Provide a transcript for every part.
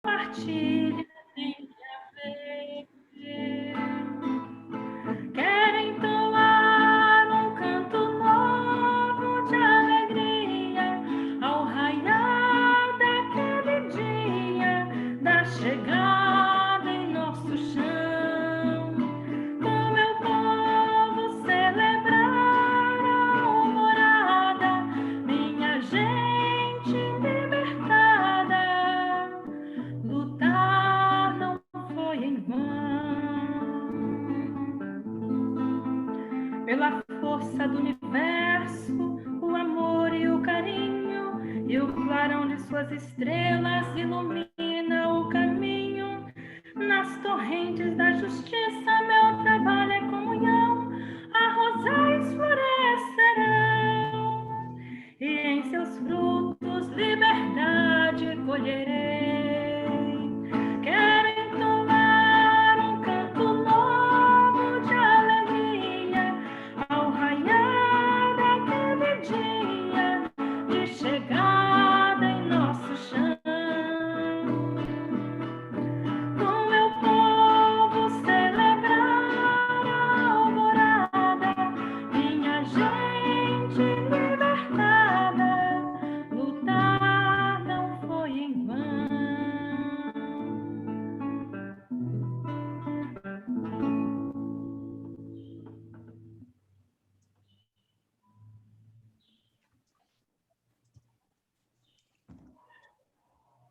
partilha tem que haver. Querem entoar um canto novo de alegria ao raiar daquele dia da chegada em nosso chão. Com meu povo celebrar a alvorada, minha gente libertada. Lutar não foi em vão. Pela força do universo, o amor e o carinho, e o clarão de suas estrelas ilumina o caminho. Nas torrentes da justiça, meu trabalho é comunhão, arrozais florescerão, e em seus frutos liberdade colherei. Quero entoar um canto novo de alegria ao raiar daquele dia de chegada em nosso chão. Com meu povo celebrar a alvorada, minha gente libertada. Lutar não foi em vão.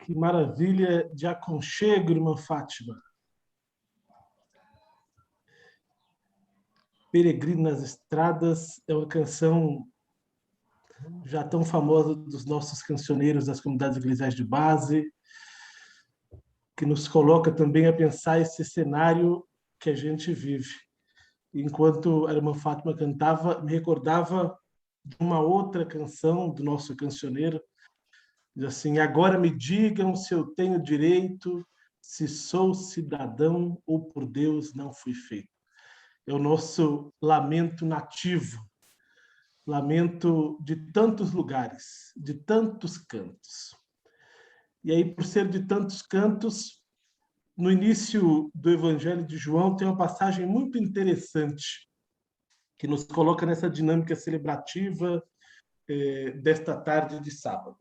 Que maravilha de aconchego, irmã Fátima. Peregrino nas Estradas é uma canção já tão famosa dos nossos cancioneiros das comunidades eclesiais de base, que nos coloca também a pensar esse cenário que a gente vive. Enquanto a irmã Fátima cantava, me recordava de uma outra canção do nosso cancioneiro, diz assim: agora me digam se eu tenho direito, se sou cidadão ou por Deus não fui feito. É o nosso lamento nativo, lamento de tantos lugares, de tantos cantos. E aí, por ser de tantos cantos, no início do Evangelho de João tem uma passagem muito interessante que nos coloca nessa dinâmica celebrativa desta tarde de sábado.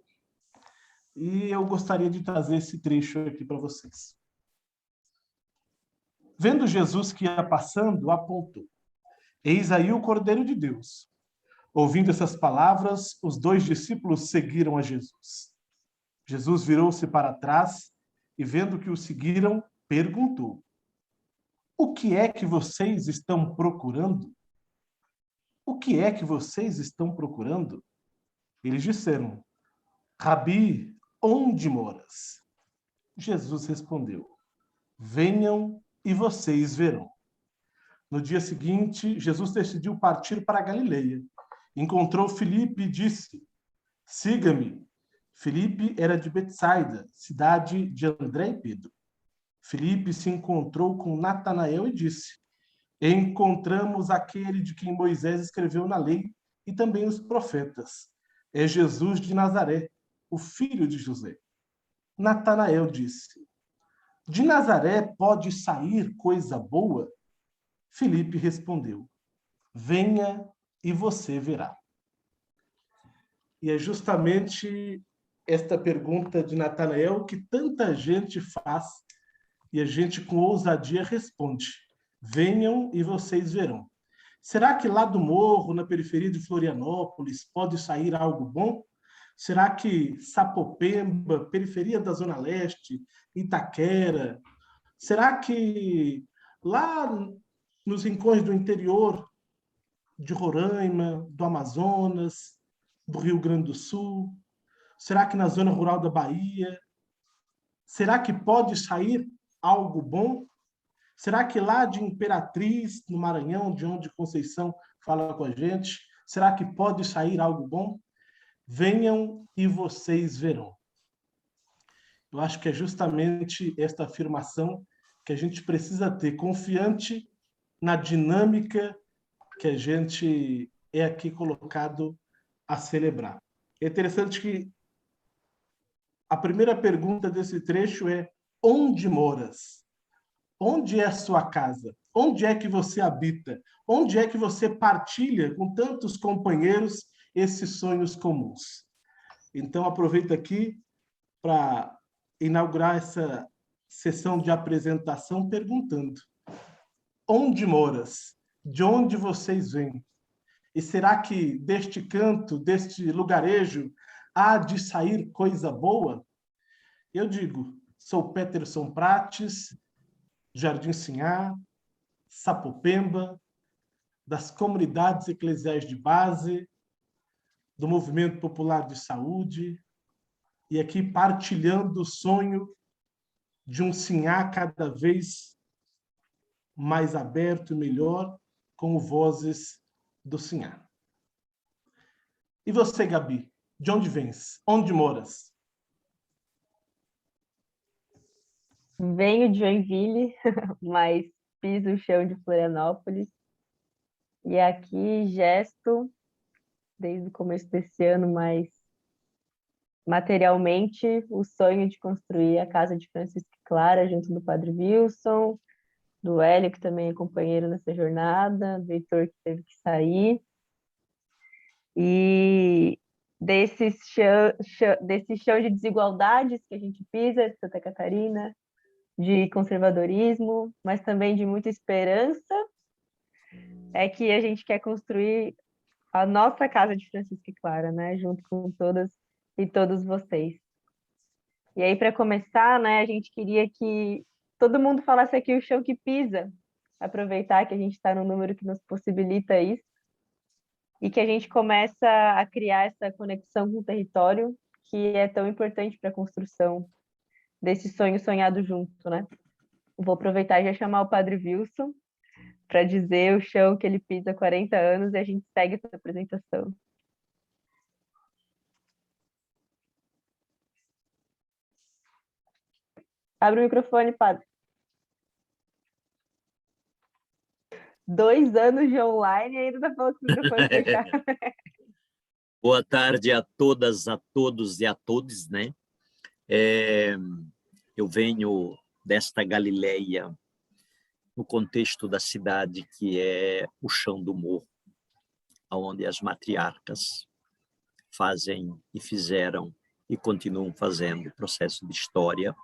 E eu gostaria de trazer esse trecho aqui para vocês. Vendo Jesus que ia passando, apontou: eis aí o Cordeiro de Deus. Ouvindo essas palavras, os 2 discípulos seguiram a Jesus. Jesus virou-se para trás e, vendo que o seguiram, perguntou: o que é que vocês estão procurando? O que é que vocês estão procurando? Eles disseram: Rabi, onde moras? Jesus respondeu: venham e vocês verão. No dia seguinte, Jesus decidiu partir para a Galileia. Encontrou Filipe e disse: siga-me. Filipe era de Betsaida, cidade de André e Pedro. Filipe se encontrou com Natanael e disse: encontramos aquele de quem Moisés escreveu na lei e também os profetas. É Jesus de Nazaré, o filho de José. Natanael disse: de Nazaré pode sair coisa boa? Filipe respondeu: venha e você verá. E é justamente esta pergunta de Natanael que tanta gente faz e a gente com ousadia responde: venham e vocês verão. Será que lá do morro, na periferia de Florianópolis, pode sair algo bom? Será que Sapopemba, periferia da Zona Leste, Itaquera, será que lá nos rincões do interior de Roraima, do Amazonas, do Rio Grande do Sul, será que na zona rural da Bahia, será que pode sair algo bom? Será que lá de Imperatriz, no Maranhão, de onde Conceição fala com a gente, será que pode sair algo bom? Venham e vocês verão. Eu acho que é justamente esta afirmação que a gente precisa ter, confiante na dinâmica que a gente é aqui colocado a celebrar. É interessante que a primeira pergunta desse trecho é: onde moras? Onde é a sua casa? Onde é que você habita? Onde é que você partilha com tantos companheiros esses sonhos comuns? Então, aproveito aqui para inaugurar essa sessão de apresentação perguntando: onde moras? De onde vocês vêm? E será que deste canto, deste lugarejo, há de sair coisa boa? Eu digo, sou Peterson Prates, Jardim Sinhá, Sapopemba, das comunidades eclesiais de base, do Movimento Popular de Saúde, e aqui partilhando o sonho de um Sinhá cada vez mais aberto e melhor, com vozes do Sinhá. E você, Gabi? De onde vens? Onde moras? Venho de Joinville, mas piso o chão de Florianópolis. E aqui gesto, desde o começo desse ano, mas materialmente, o sonho de construir a casa de Francisco e Clara, junto do Padre Wilson, do Hélio, que também é companheiro nessa jornada, do Heitor, que teve que sair. E desse chão de desigualdades que a gente pisa, de Santa Catarina, de conservadorismo, mas também de muita esperança, é que a gente quer construir a nossa casa de Francisco e Clara, né? Junto com todas e todos vocês. E aí, para começar, né, a gente queria que todo mundo falasse aqui o chão que pisa, aproveitar que a gente está no número que nos possibilita isso, e que a gente começa a criar essa conexão com o território, que é tão importante para a construção desse sonho sonhado junto, né? Vou aproveitar e já chamar o Padre Wilson para dizer o chão que ele pisa há 40 anos e a gente segue essa apresentação. Abre o microfone, Padre. 2 anos de online e ainda está falando com o microfone fechado. Boa tarde a todas, a todos e a todos, né? Eu venho desta Galileia, no contexto da cidade que é o chão do morro, onde as matriarcas fazem e fizeram e continuam fazendo o processo de história,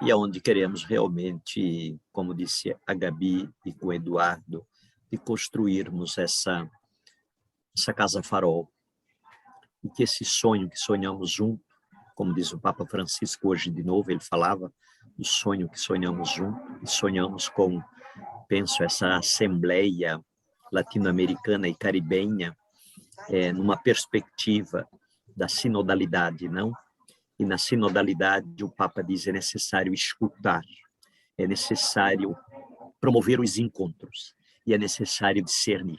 e aonde queremos realmente, como disse a Gabi e com o Eduardo, de construirmos essa casa farol, e que esse sonho que sonhamos junto, como diz o Papa Francisco hoje de novo, ele falava do sonho que sonhamos junto, e sonhamos com, penso, essa assembleia latino-americana e caribenha, numa perspectiva da sinodalidade, não? E na sinodalidade o Papa diz, é necessário escutar, é necessário promover os encontros, e é necessário discernir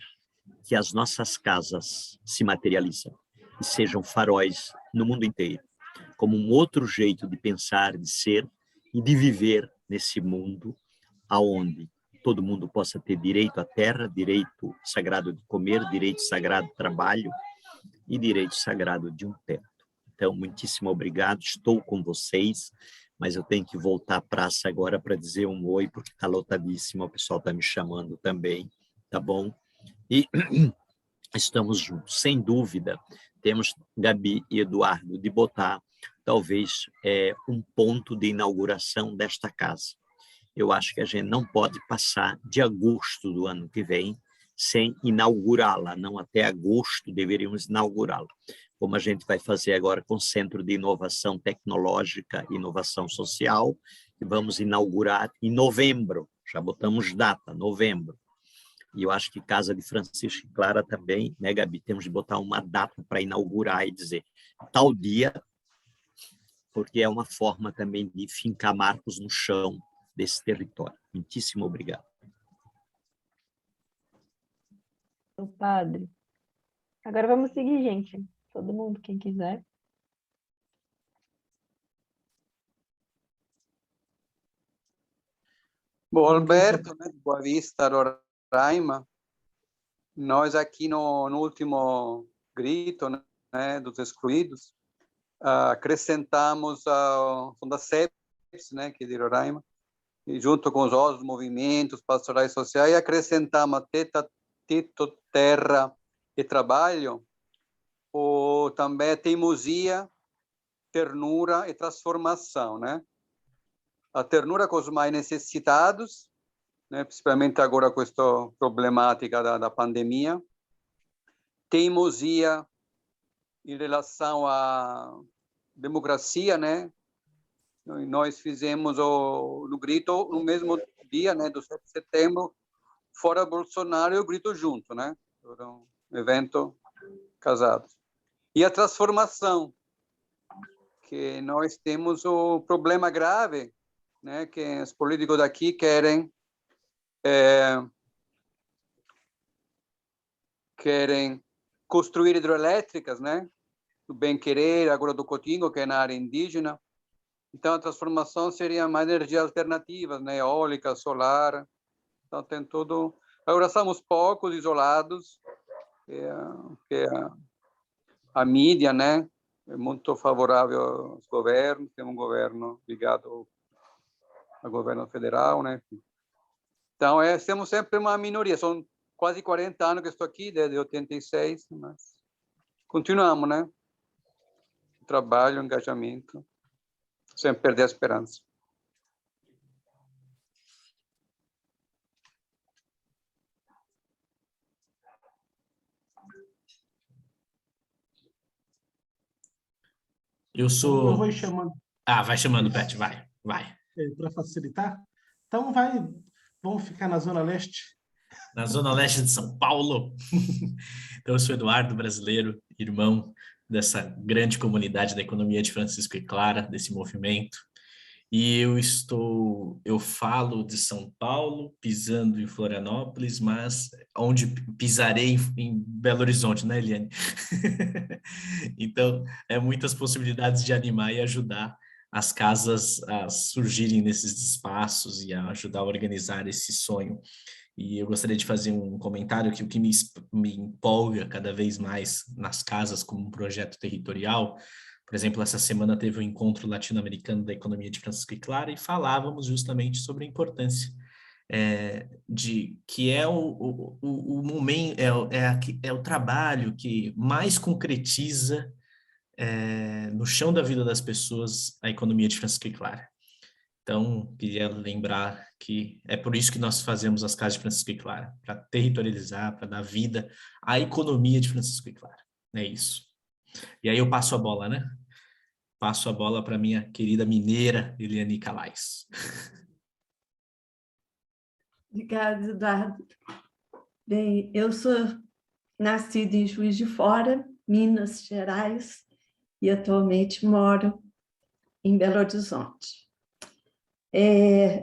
que as nossas casas se materializam e sejam faróis no mundo inteiro, como um outro jeito de pensar, de ser e de viver nesse mundo, aonde todo mundo possa ter direito à terra, direito sagrado de comer, direito sagrado de trabalho e direito sagrado de um teto. Então, muitíssimo obrigado, estou com vocês, mas eu tenho que voltar à praça agora para dizer um oi, porque está lotadíssimo, o pessoal está me chamando também, tá bom? E estamos juntos, sem dúvida, temos, Gabi e Eduardo, de botar talvez um ponto de inauguração desta casa. Eu acho que a gente não pode passar de agosto do ano que vem sem inaugurá-la, não até agosto deveríamos inaugurá-la, como a gente vai fazer agora com o Centro de Inovação Tecnológica e Inovação Social, que vamos inaugurar em novembro, já botamos data, novembro. E eu acho que Casa de Francisco e Clara também, né, Gabi? Temos de botar uma data para inaugurar e dizer tal dia, porque é uma forma também de fincar marcos no chão desse território. Muitíssimo obrigado. O Padre. Agora vamos seguir, gente. Todo mundo, quem quiser. Bom, Alberto, né, de Boa Vista, Roraima, nós aqui no último grito, né, dos excluídos, acrescentamos, são da né, que é de Roraima, e junto com os outros movimentos pastorais sociais, acrescentamos teto, terra e trabalho, ou também teimosia, ternura e transformação, né? A ternura com os mais necessitados, né, principalmente agora com esta problemática da pandemia. Teimosia em relação à democracia, né? Nós fizemos no grito no mesmo dia, né, do 7 de setembro, fora Bolsonaro e o grito junto, né? Era um evento casado. E a transformação, que nós temos o problema grave, né, que os políticos daqui querem construir hidrelétricas, né, do Bem-Querer, agora do Cotingo, que é na área indígena. Então, a transformação seria mais energias alternativas, né, eólica, solar. Então, tem tudo. Agora, somos poucos, isolados, que a mídia, né, é muito favorável aos governos, tem um governo ligado ao governo federal, né? Então, temos sempre uma minoria, são quase 40 anos que estou aqui, desde 86, mas continuamos, né? Trabalho, engajamento, sem perder a esperança. Eu sou... Eu vou chamando. Vai chamando, Pet, vai. Para facilitar. Então, vamos ficar na Zona Leste. Na Zona Leste de São Paulo. Então, eu sou Eduardo, brasileiro, irmão dessa grande comunidade da economia de Francisco e Clara, desse movimento. E eu falo de São Paulo, pisando em Florianópolis, mas onde pisarei em Belo Horizonte, né, Eliane? Então, muitas possibilidades de animar e ajudar as casas a surgirem nesses espaços e a ajudar a organizar esse sonho. E eu gostaria de fazer um comentário que o que me empolga cada vez mais nas casas como um projeto territorial. Por exemplo, essa semana teve um encontro latino-americano da economia de Francisco e Clara e falávamos justamente sobre a importância que é o momento, é o trabalho que mais concretiza no chão da vida das pessoas a economia de Francisco e Clara. Então, queria lembrar que é por isso que nós fazemos as casas de Francisco e Clara, para territorializar, para dar vida à economia de Francisco e Clara. É isso. E aí eu passo a bola, né? Passo a bola para minha querida mineira, Eliane Calais. Obrigada, Eduardo. Bem, eu sou nascida em Juiz de Fora, Minas Gerais, e atualmente moro em Belo Horizonte.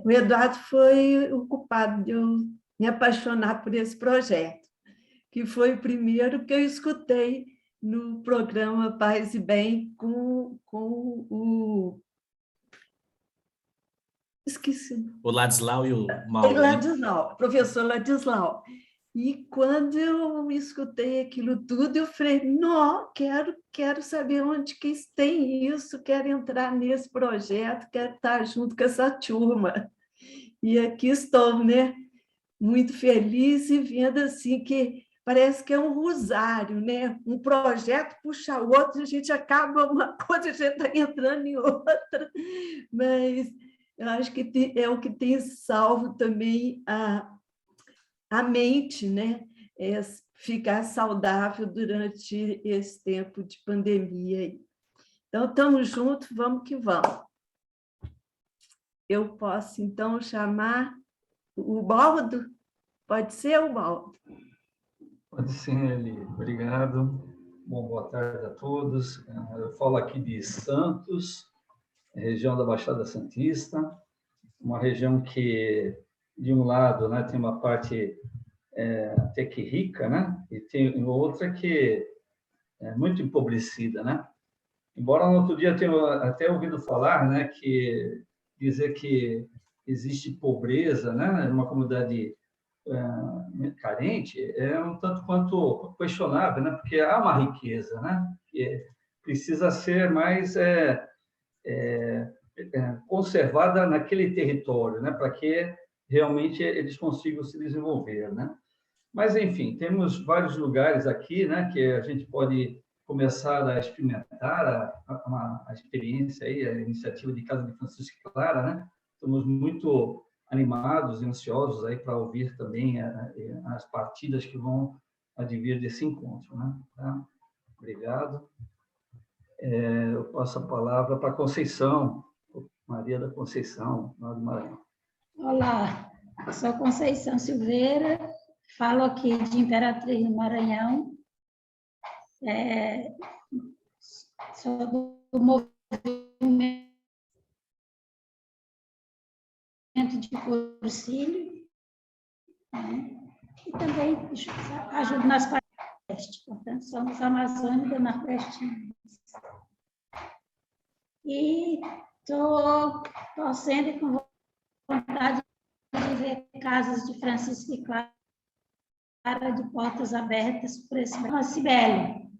O Eduardo foi o culpado de eu me apaixonar por esse projeto, que foi o primeiro que eu escutei no programa Paz e Bem com o... Esqueci. O Ladislau e o Mauro. Ladislau, professor Ladislau. E quando eu escutei aquilo tudo, eu falei, não, quero saber onde que tem isso, quero entrar nesse projeto, quero estar junto com essa turma. E aqui estou, né? Muito feliz e vendo assim que parece que é um rosário, né? Um projeto puxa o outro, a gente acaba uma coisa, a gente está entrando em outra. Mas eu acho que é o que tem salvo também a mente, né? Ficar saudável durante esse tempo de pandemia. Então, estamos juntos, vamos que vamos. Eu posso, então, chamar o Baldo? Pode ser o Baldo? Pode ser, Eli. Obrigado. Bom, boa tarde a todos. Eu falo aqui de Santos, região da Baixada Santista, uma região que, de um lado, né, tem uma parte até que rica, né, e tem outra que é muito empobrecida, né. Embora no outro dia eu tenha até ouvido falar, né, que dizer que existe pobreza, né, numa comunidade carente é um tanto quanto questionável, né, porque há uma riqueza, né, que precisa ser mais conservada naquele território, né, para que realmente eles consigam se desenvolver, né? Mas, enfim, temos vários lugares aqui, né, que a gente pode começar a experimentar a experiência aí, a iniciativa de Casa de Francisco e Clara, né? Estamos muito animados e ansiosos aí para ouvir também as partidas que vão advir desse encontro, né? Tá? Obrigado. Eu passo a palavra para Conceição, Maria da Conceição, lá do Maranhão. Olá, sou Conceição Silveira, falo aqui de Imperatriz do Maranhão. Sou do movimento de Cursilho, né? E também ajudo nas Nordeste, portanto, somos amazônicos nordestinos. E estou torcendo e com vontade de ver casas de Francisco e Clara de portas abertas por esse momento. Cibele.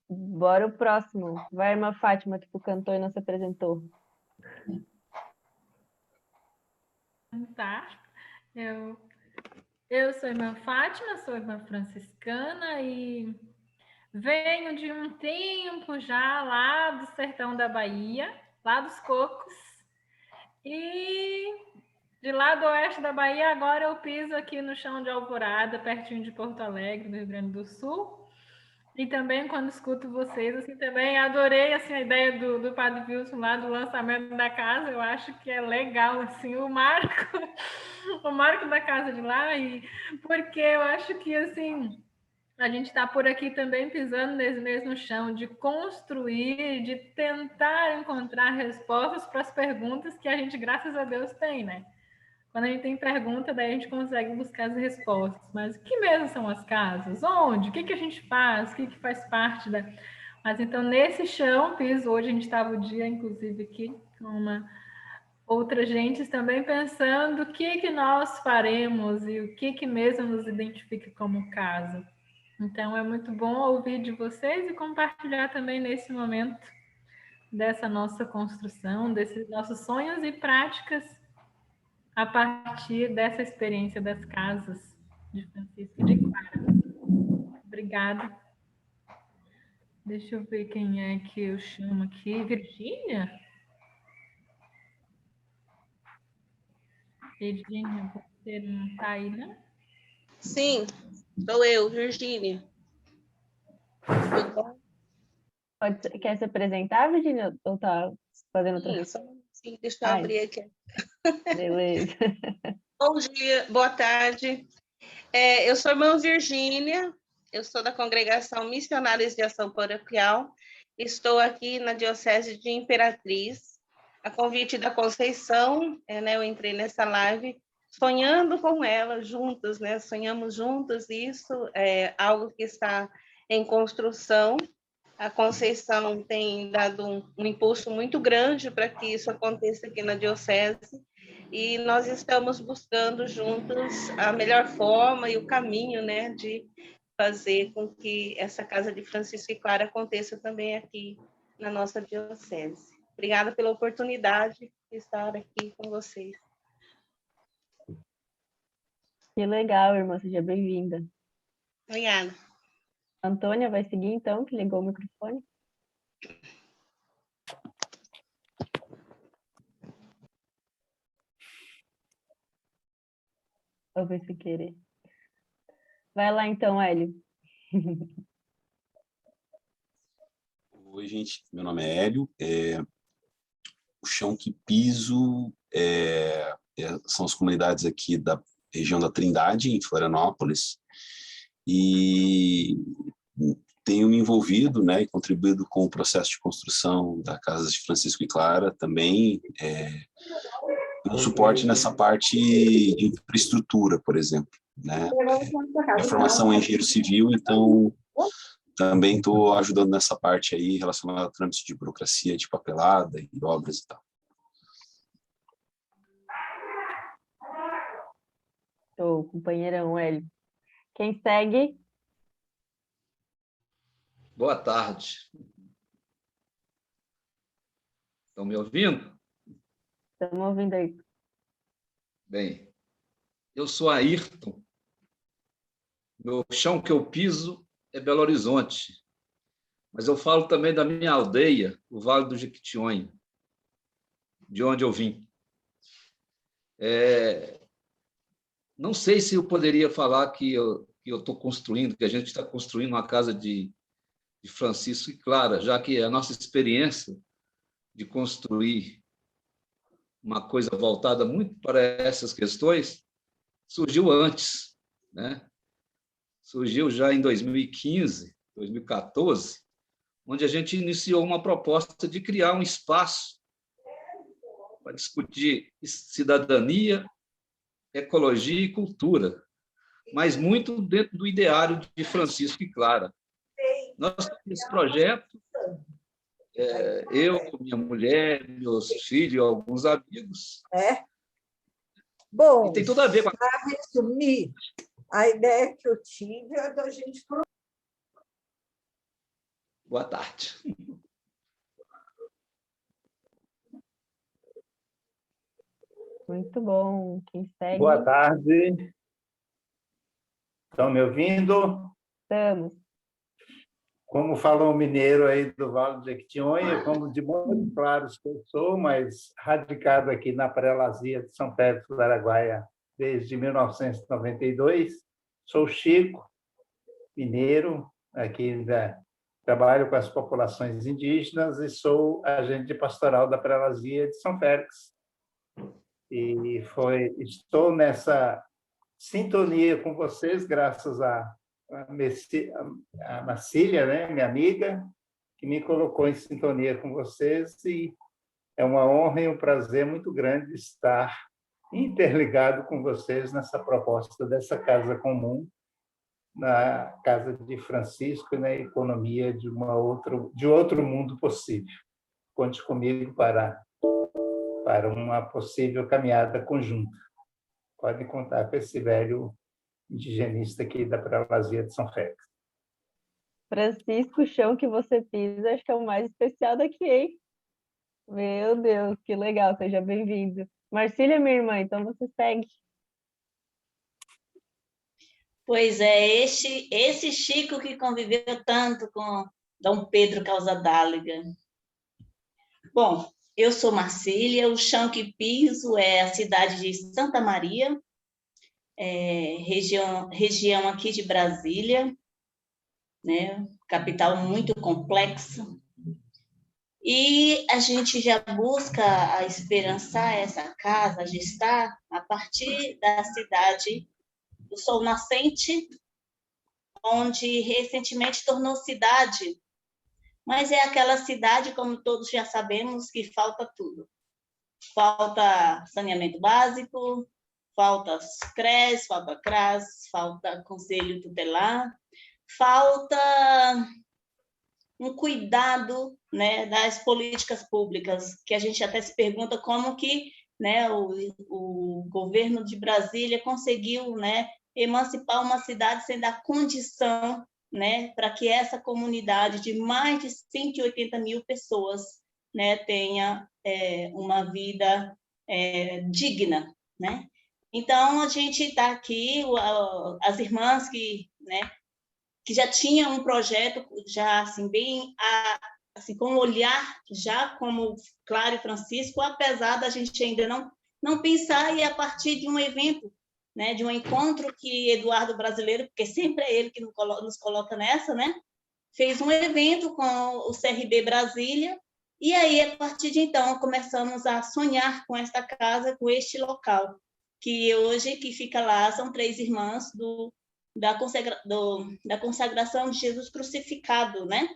Bora o próximo. Vai a irmã Fátima, que tu cantou e não se apresentou. Tá. Eu sou irmã Fátima, sou irmã franciscana e venho de um tempo já lá do sertão da Bahia, lá dos Cocos. E de lá do oeste da Bahia, agora eu piso aqui no chão de Alvorada, pertinho de Porto Alegre, no Rio Grande do Sul. E também, quando escuto vocês, assim, também adorei assim, a ideia do Padre Wilson lá, do lançamento da casa. Eu acho que é legal, assim, o marco da casa de lá. E porque eu acho que, assim, a gente está por aqui também pisando nesse mesmo chão de construir, de tentar encontrar respostas para as perguntas que a gente, graças a Deus, tem, né? Quando a gente tem pergunta, daí a gente consegue buscar as respostas. Mas o que mesmo são as casas? Onde? O que a gente faz? O que faz parte da... Mas então, nesse chão, piso, hoje a gente estava o dia, inclusive, aqui, com uma outra gente também pensando o que nós faremos e o que mesmo nos identifica como casa. Então, é muito bom ouvir de vocês e compartilhar também nesse momento dessa nossa construção, desses nossos sonhos e práticas a partir dessa experiência das casas de Francisco e de Clara. Obrigada. Deixa eu ver quem é que eu chamo aqui. Virgínia? Virgínia, você não está aí, né? Sim, sou eu, Virgínia. Quer se apresentar, Virgínia? Ou tá fazendo outra? Sim, deixa eu abrir aqui. Beleza. Bom dia, boa tarde. Eu sou a irmã Virgínia, eu sou da Congregação Missionários de Ação Paroquial. Estou aqui na Diocese de Imperatriz. A convite da Conceição, eu entrei nessa live sonhando com ela, juntas, né? Sonhamos juntas, isso é algo que está em construção. A Conceição tem dado um impulso muito grande para que isso aconteça aqui na Diocese, e nós estamos buscando juntos a melhor forma e o caminho, né, de fazer com que essa Casa de Francisco e Clara aconteça também aqui na nossa Diocese. Obrigada pela oportunidade de estar aqui com vocês. Que legal, irmã, seja bem-vinda. Obrigada. Antônia vai seguir, então, que ligou o microfone. Vou ver se querer. Vai lá, então, Hélio. Oi, gente. Meu nome é Hélio. O chão que piso são as comunidades aqui da região da Trindade, em Florianópolis. E tenho me envolvido, né, e contribuído com o processo de construção da Casa de Francisco e Clara também, no suporte nessa parte de infraestrutura, por exemplo, né? Minha formação é engenheiro civil, então também estou ajudando nessa parte aí relacionada a trâmite de burocracia, de papelada e obras e tal. Ô, companheirão, Hélio. Quem segue? Boa tarde. Estão me ouvindo? Estamos ouvindo aí. Bem, eu sou Ayrton. Meu chão que eu piso é Belo Horizonte. Mas eu falo também da minha aldeia, o Vale do Jequitinhonha, de onde eu vim. Não sei se eu poderia falar que eu estou construindo, que a gente está construindo uma casa de Francisco e Clara, já que a nossa experiência de construir uma coisa voltada muito para essas questões surgiu antes, né? Surgiu já em 2015, 2014, onde a gente iniciou uma proposta de criar um espaço para discutir cidadania, ecologia e cultura, mas muito dentro do ideário de Francisco e Clara. Nós temos esse projeto, eu, minha mulher, meus filhos, alguns amigos. Bom, e tem tudo a ver com a... para resumir, a ideia que eu tive é da gente... Boa tarde. Muito bom. Quem segue? Boa tarde. Estão me ouvindo? Estamos. Como falou o mineiro aí do Vale do Jequitinhonha, como de Montes Claros que eu sou, mas radicado aqui na Prelazia de São Pedro do Araguaia desde 1992. Sou Chico, mineiro, aqui trabalho com as populações indígenas e sou agente pastoral da Prelazia de São Félix. E estou nessa sintonia com vocês, graças a Marcília, né, minha amiga, que me colocou em sintonia com vocês, e é uma honra e um prazer muito grande estar interligado com vocês nessa proposta dessa casa comum, na casa de Francisco e na economia de outro mundo possível. Conte comigo para uma possível caminhada conjunta. Pode contar com esse velho indigenista aqui da Prelazia de São Félix. Francisco, o chão que você pisa, acho que é o mais especial daqui, hein? Meu Deus, que legal, seja bem-vindo. Marcília, minha irmã, então você segue. Pois é, esse Chico que conviveu tanto com Dom Pedro Causadáliga. Bom, eu sou Marcília, o chão que piso é a cidade de Santa Maria, região aqui de Brasília, né? Capital muito complexa. E a gente já busca a esperançar essa casa, gestar, a partir da cidade do Sol Nascente, onde recentemente tornou cidade. Mas é aquela cidade, como todos já sabemos, que falta tudo. Falta saneamento básico, falta CRES, falta CRAS, falta conselho tutelar, falta um cuidado, né, das políticas públicas, que a gente até se pergunta como que, né, o governo de Brasília conseguiu, né, emancipar uma cidade sem dar condição, né, para que essa comunidade de mais de 180 mil pessoas, né, tenha uma vida digna, né? Então, a gente está aqui, as irmãs que, né, que já tinham um projeto já assim bem assim com um olhar já como Clara e Francisco, apesar da gente ainda não pensar, e a partir de um evento, né, de um encontro que Eduardo Brasileiro, porque sempre é ele que nos coloca nessa, né, fez um evento com o CRB Brasília, e aí a partir de então começamos a sonhar com esta casa, com este local, que hoje que fica lá são 3 irmãs da consagração de Jesus crucificado, né?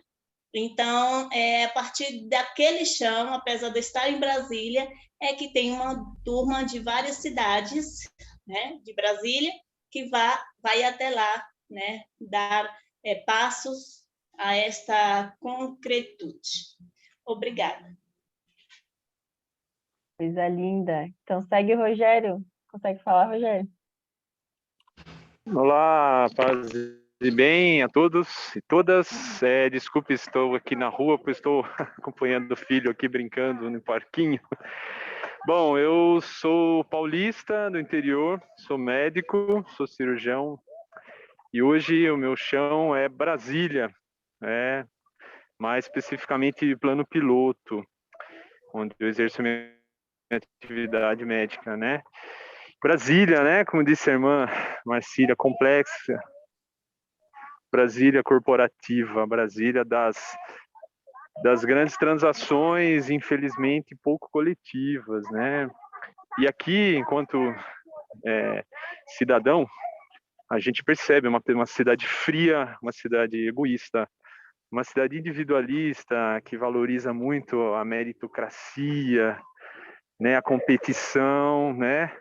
Então, a partir daquele chão, apesar de estar em Brasília, é que tem uma turma de várias cidades, né, de Brasília, que vai até lá, né, dar passos a esta concretude. Obrigada. Coisa linda. Então, segue o Rogério. Consegue falar, Rogério? Olá, paz bem a todos e todas. Desculpe, estou aqui na rua, pois estou acompanhando o filho aqui brincando no parquinho. Bom, eu sou paulista do interior, sou médico, sou cirurgião e hoje o meu chão é Brasília, mais especificamente plano piloto, onde eu exerço minha atividade médica, né? Brasília, né? Como disse a irmã Marcília, complexa. Brasília corporativa, Brasília das grandes transações, infelizmente, pouco coletivas, né? E aqui, enquanto cidadão, a gente percebe uma cidade fria, uma cidade egoísta, uma cidade individualista, que valoriza muito a meritocracia, né? A competição, né?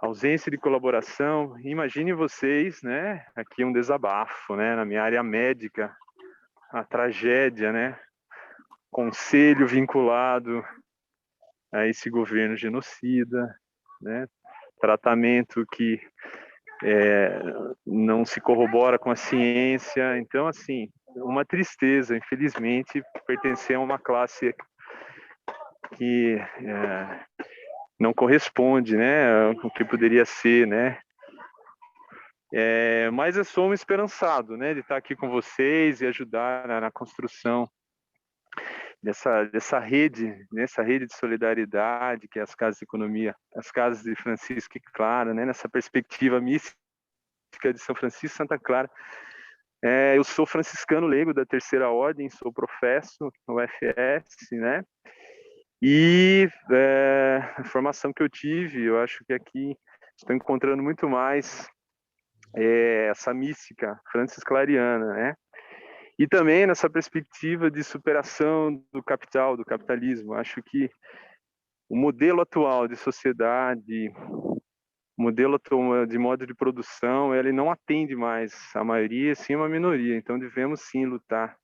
A ausência de colaboração. Imagine vocês, né? Aqui um desabafo, né? Na minha área médica, a tragédia, né? Conselho vinculado a esse governo genocida, né? Tratamento que não se corrobora com a ciência. Então, assim, uma tristeza, infelizmente, pertencer a uma classe que não corresponde, né, o que poderia ser, né? Mas eu sou um esperançado, né, de estar aqui com vocês e ajudar na construção dessa rede de solidariedade que é as casas de economia, as casas de Francisco e Clara, né, nessa perspectiva mística de São Francisco e Santa Clara. Eu sou franciscano leigo da Terceira Ordem, sou professo no UFS, né? E a formação que eu tive, eu acho que aqui estou encontrando muito mais essa mística francisclariana, né? E também nessa perspectiva de superação do capital, do capitalismo. Acho que o modelo atual de sociedade, o modelo atual de modo de produção, ele não atende mais a maioria, sim uma minoria. Então devemos sim lutar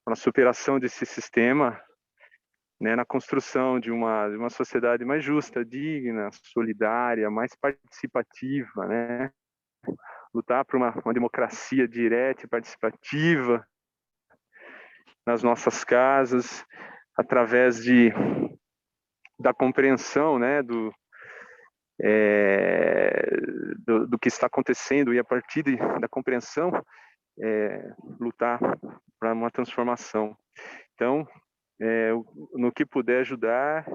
pela superação desse sistema, né, na construção de uma sociedade mais justa, digna, solidária, mais participativa, né? Lutar por uma democracia direta e participativa nas nossas casas, através da compreensão, né, do que está acontecendo, e a partir da compreensão, lutar para uma transformação. Então, no que puder ajudar,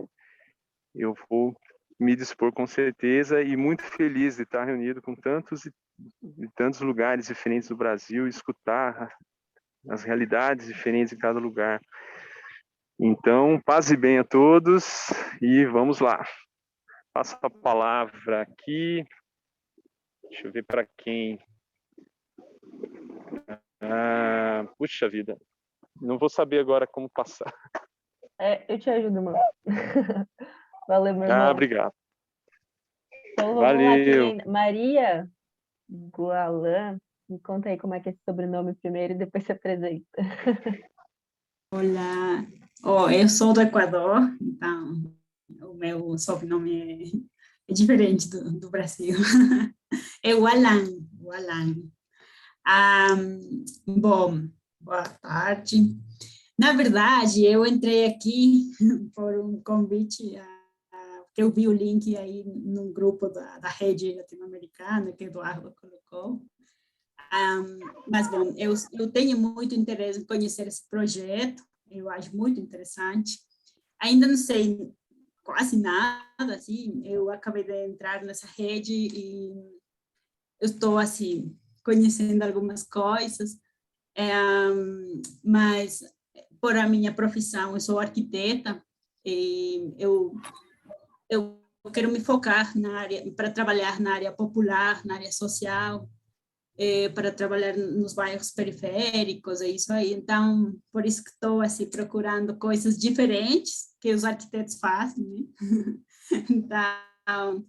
eu vou me dispor com certeza, e muito feliz de estar reunido com tantos lugares diferentes do Brasil, e escutar as realidades diferentes em cada lugar. Então, paz e bem a todos, e vamos lá. Passo a palavra aqui. Deixa eu ver para quem. Puxa vida, não vou saber agora como passar. Eu te ajudo, mano. Valeu, meu irmão. Obrigado. Então, vamos lá, quem... Maria Gualan, me conta aí como é que é esse sobrenome primeiro e depois se apresenta. Olá, eu sou do Equador, então o meu sobrenome é diferente do Brasil. É Walan. Bom, boa tarde. Na verdade, eu entrei aqui por um convite, que eu vi o link aí no grupo da rede latino-americana que o Eduardo colocou. Mas, bom, eu tenho muito interesse em conhecer esse projeto, eu acho muito interessante. Ainda não sei quase nada, assim, eu acabei de entrar nessa rede e eu estou, assim, conhecendo algumas coisas, mas por a minha profissão, eu sou arquiteta e eu quero me focar na área, para trabalhar na área popular, na área social, para trabalhar nos bairros periféricos, é isso aí. Então, por isso que estou assim, procurando coisas diferentes que os arquitetos fazem, né? Então,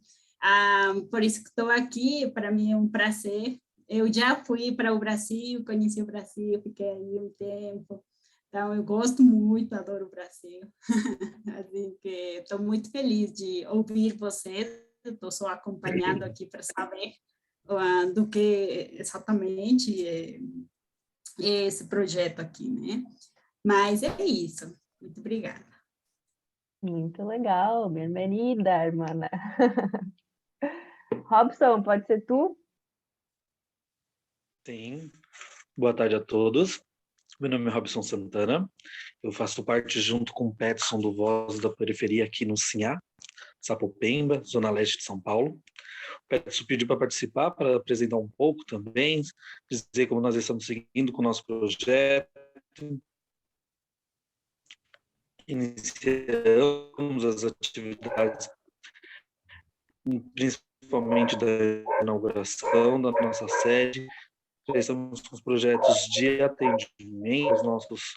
por isso que estou aqui, para mim é um prazer. Eu já fui para o Brasil, conheci o Brasil, fiquei aí um tempo. Então, eu gosto muito, adoro o Brasil. Assim que estou muito feliz de ouvir vocês, estou só acompanhando aqui para saber do que exatamente esse projeto aqui, né? Mas é isso. Muito obrigada. Muito legal, bem-vinda, irmã. Robson, pode ser tu? Sim. Boa tarde a todos. Meu nome é Robson Santana. Eu faço parte, junto com o Peterson, do Voz da Periferia aqui no Sinhá, Sapopemba, Zona Leste de São Paulo. O Peterson pediu para participar, para apresentar um pouco também, dizer como nós estamos seguindo com o nosso projeto. Iniciamos as atividades, principalmente da inauguração da nossa sede. Já estamos com os projetos de atendimento aos nossos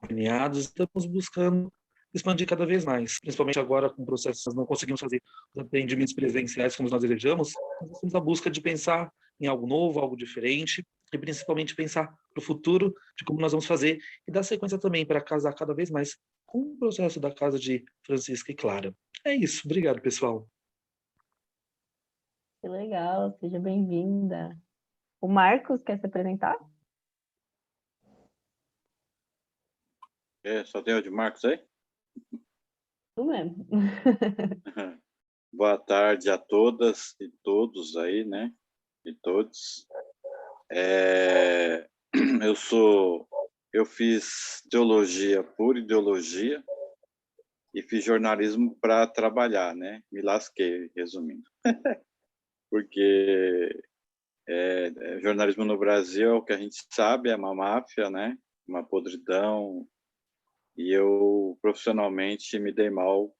agremiados, estamos buscando expandir cada vez mais, principalmente agora com processos que nós não conseguimos fazer os atendimentos presenciais como nós desejamos. Nós estamos na busca de pensar em algo novo, algo diferente, e principalmente pensar para o futuro de como nós vamos fazer e dar sequência também para casar cada vez mais com o processo da casa de Francisca e Clara. É isso, obrigado, pessoal. Que legal, seja bem-vinda. O Marcos quer se apresentar? Só tem o de Marcos aí? Tu mesmo. Boa tarde a todas e todos aí, né? E todos. Eu fiz teologia por ideologia e fiz jornalismo para trabalhar, né? Me lasquei, resumindo. Porque jornalismo no Brasil, o que a gente sabe, é uma máfia, né? Uma podridão. E eu, profissionalmente, me dei mal,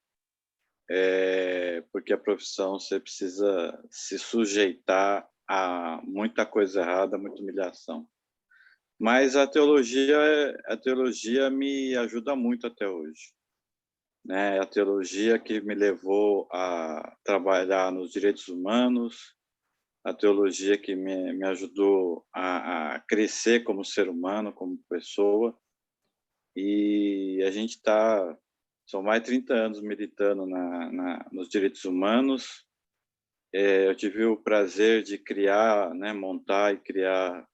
porque a profissão você precisa se sujeitar a muita coisa errada, muita humilhação. Mas a teologia me ajuda muito até hoje, né? A teologia que me levou a trabalhar nos direitos humanos, a teologia que me ajudou a crescer como ser humano, como pessoa. E a gente são mais de 30 anos militando nos direitos humanos. Eu tive o prazer de criar, né, montar e criar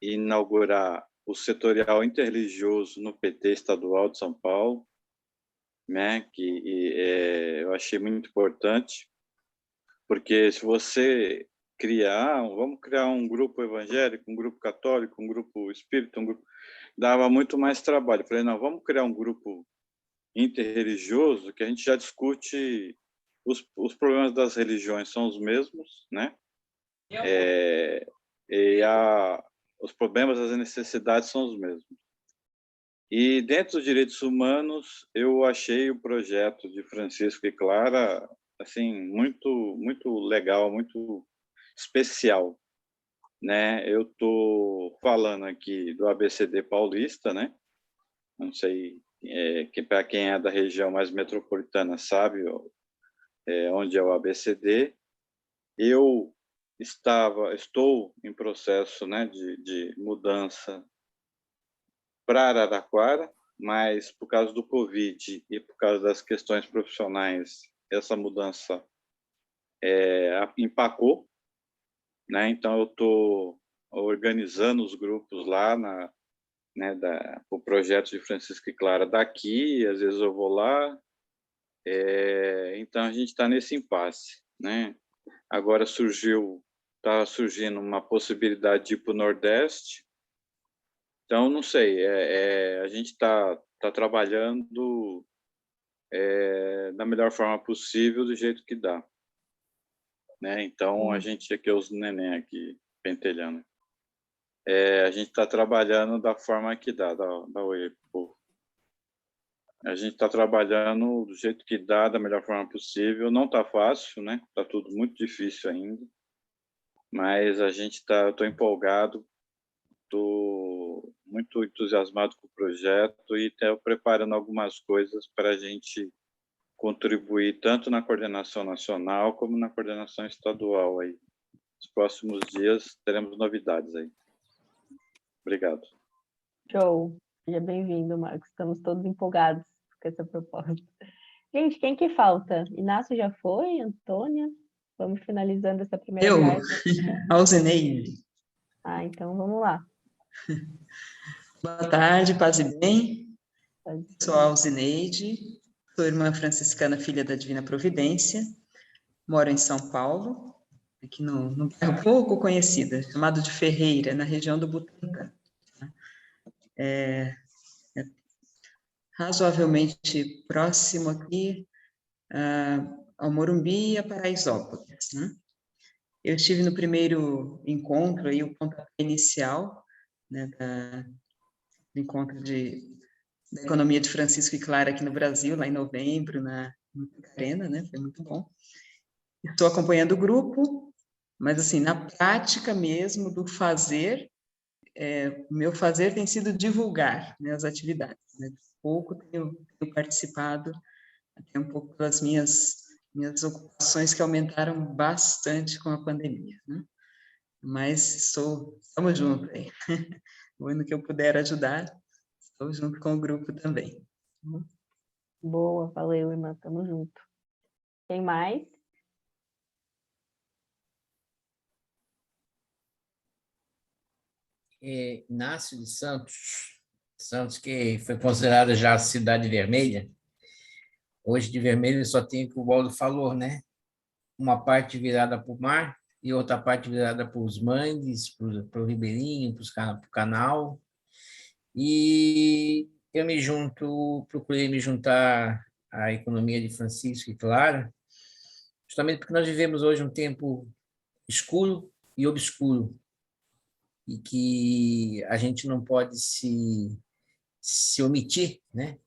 e inaugurar o setorial interreligioso no PT estadual de São Paulo, né, que eu achei muito importante, porque se você vamos criar um grupo evangélico, um grupo católico, um grupo espírita, dava muito mais trabalho. Eu falei, não, vamos criar um grupo interreligioso que a gente já discute os problemas das religiões são os mesmos, né? Os problemas, as necessidades são os mesmos. E dentro dos direitos humanos, eu achei o projeto de Francisco e Clara assim muito legal, muito especial, né? Eu tô falando aqui do ABCD paulista, né? Não sei que para quem é da região mais metropolitana sabe onde é o ABCD. Eu estou em processo, né, de mudança para Araraquara, mas por causa do Covid e por causa das questões profissionais, essa mudança empacou, né? Então eu estou organizando os grupos lá o projeto de Francisca e Clara daqui, às vezes eu vou lá, então a gente está nesse impasse, né? Agora está surgindo uma possibilidade de ir para o Nordeste, então não sei, a gente está trabalhando da melhor forma possível, do jeito que dá, né? Então a gente aqui, os neném aqui pentelhando, a gente está trabalhando da forma que dá oi, povo. A gente está trabalhando do jeito que dá, da melhor forma possível. Não está fácil, né? Está tudo muito difícil ainda. Mas estou empolgado, estou muito entusiasmado com o projeto e estou preparando algumas coisas para a gente contribuir tanto na coordenação nacional como na coordenação estadual aí. Nos próximos dias teremos novidades aí. Obrigado. Show. Seja bem-vindo, Marcos. Estamos todos empolgados com essa proposta. Gente, quem que falta? Inácio já foi? Antônia? Vamos finalizando essa primeira Eu, carta. Alzeneide. Então vamos lá. Boa tarde, paz e bem. Sou a Alzeneide, sou irmã franciscana, filha da Divina Providência, moro em São Paulo, aqui num bairro pouco conhecido, chamado de Ferreira, na região do Butantã. É razoavelmente próximo aqui ao Morumbi e a Paraisópolis, né? Eu estive no primeiro encontro, aí, o pontapé inicial, né, do encontro da economia de Francisco e Clara aqui no Brasil, lá em novembro, na Arena, né? Foi muito bom. Estou acompanhando o grupo, mas, assim, na prática mesmo do fazer, o meu fazer tem sido divulgar, né, as atividades, né? Pouco tenho participado, até um pouco pelas minhas ocupações que aumentaram bastante com a pandemia, né? Mas estamos juntos aí. O ano que eu puder ajudar, estou junto com o grupo também. Boa, valeu, irmã, tamo junto. Quem mais? Inácio de Santos, que foi considerada já a cidade vermelha. Hoje de vermelho só tem o que o Waldo falou, né? Uma parte virada para o mar e outra parte virada para os mangues, para o ribeirinho, para o canal. E eu procurei me juntar à economia de Francisco e Clara, justamente porque nós vivemos hoje um tempo escuro e obscuro, e que a gente não pode se omitir, né,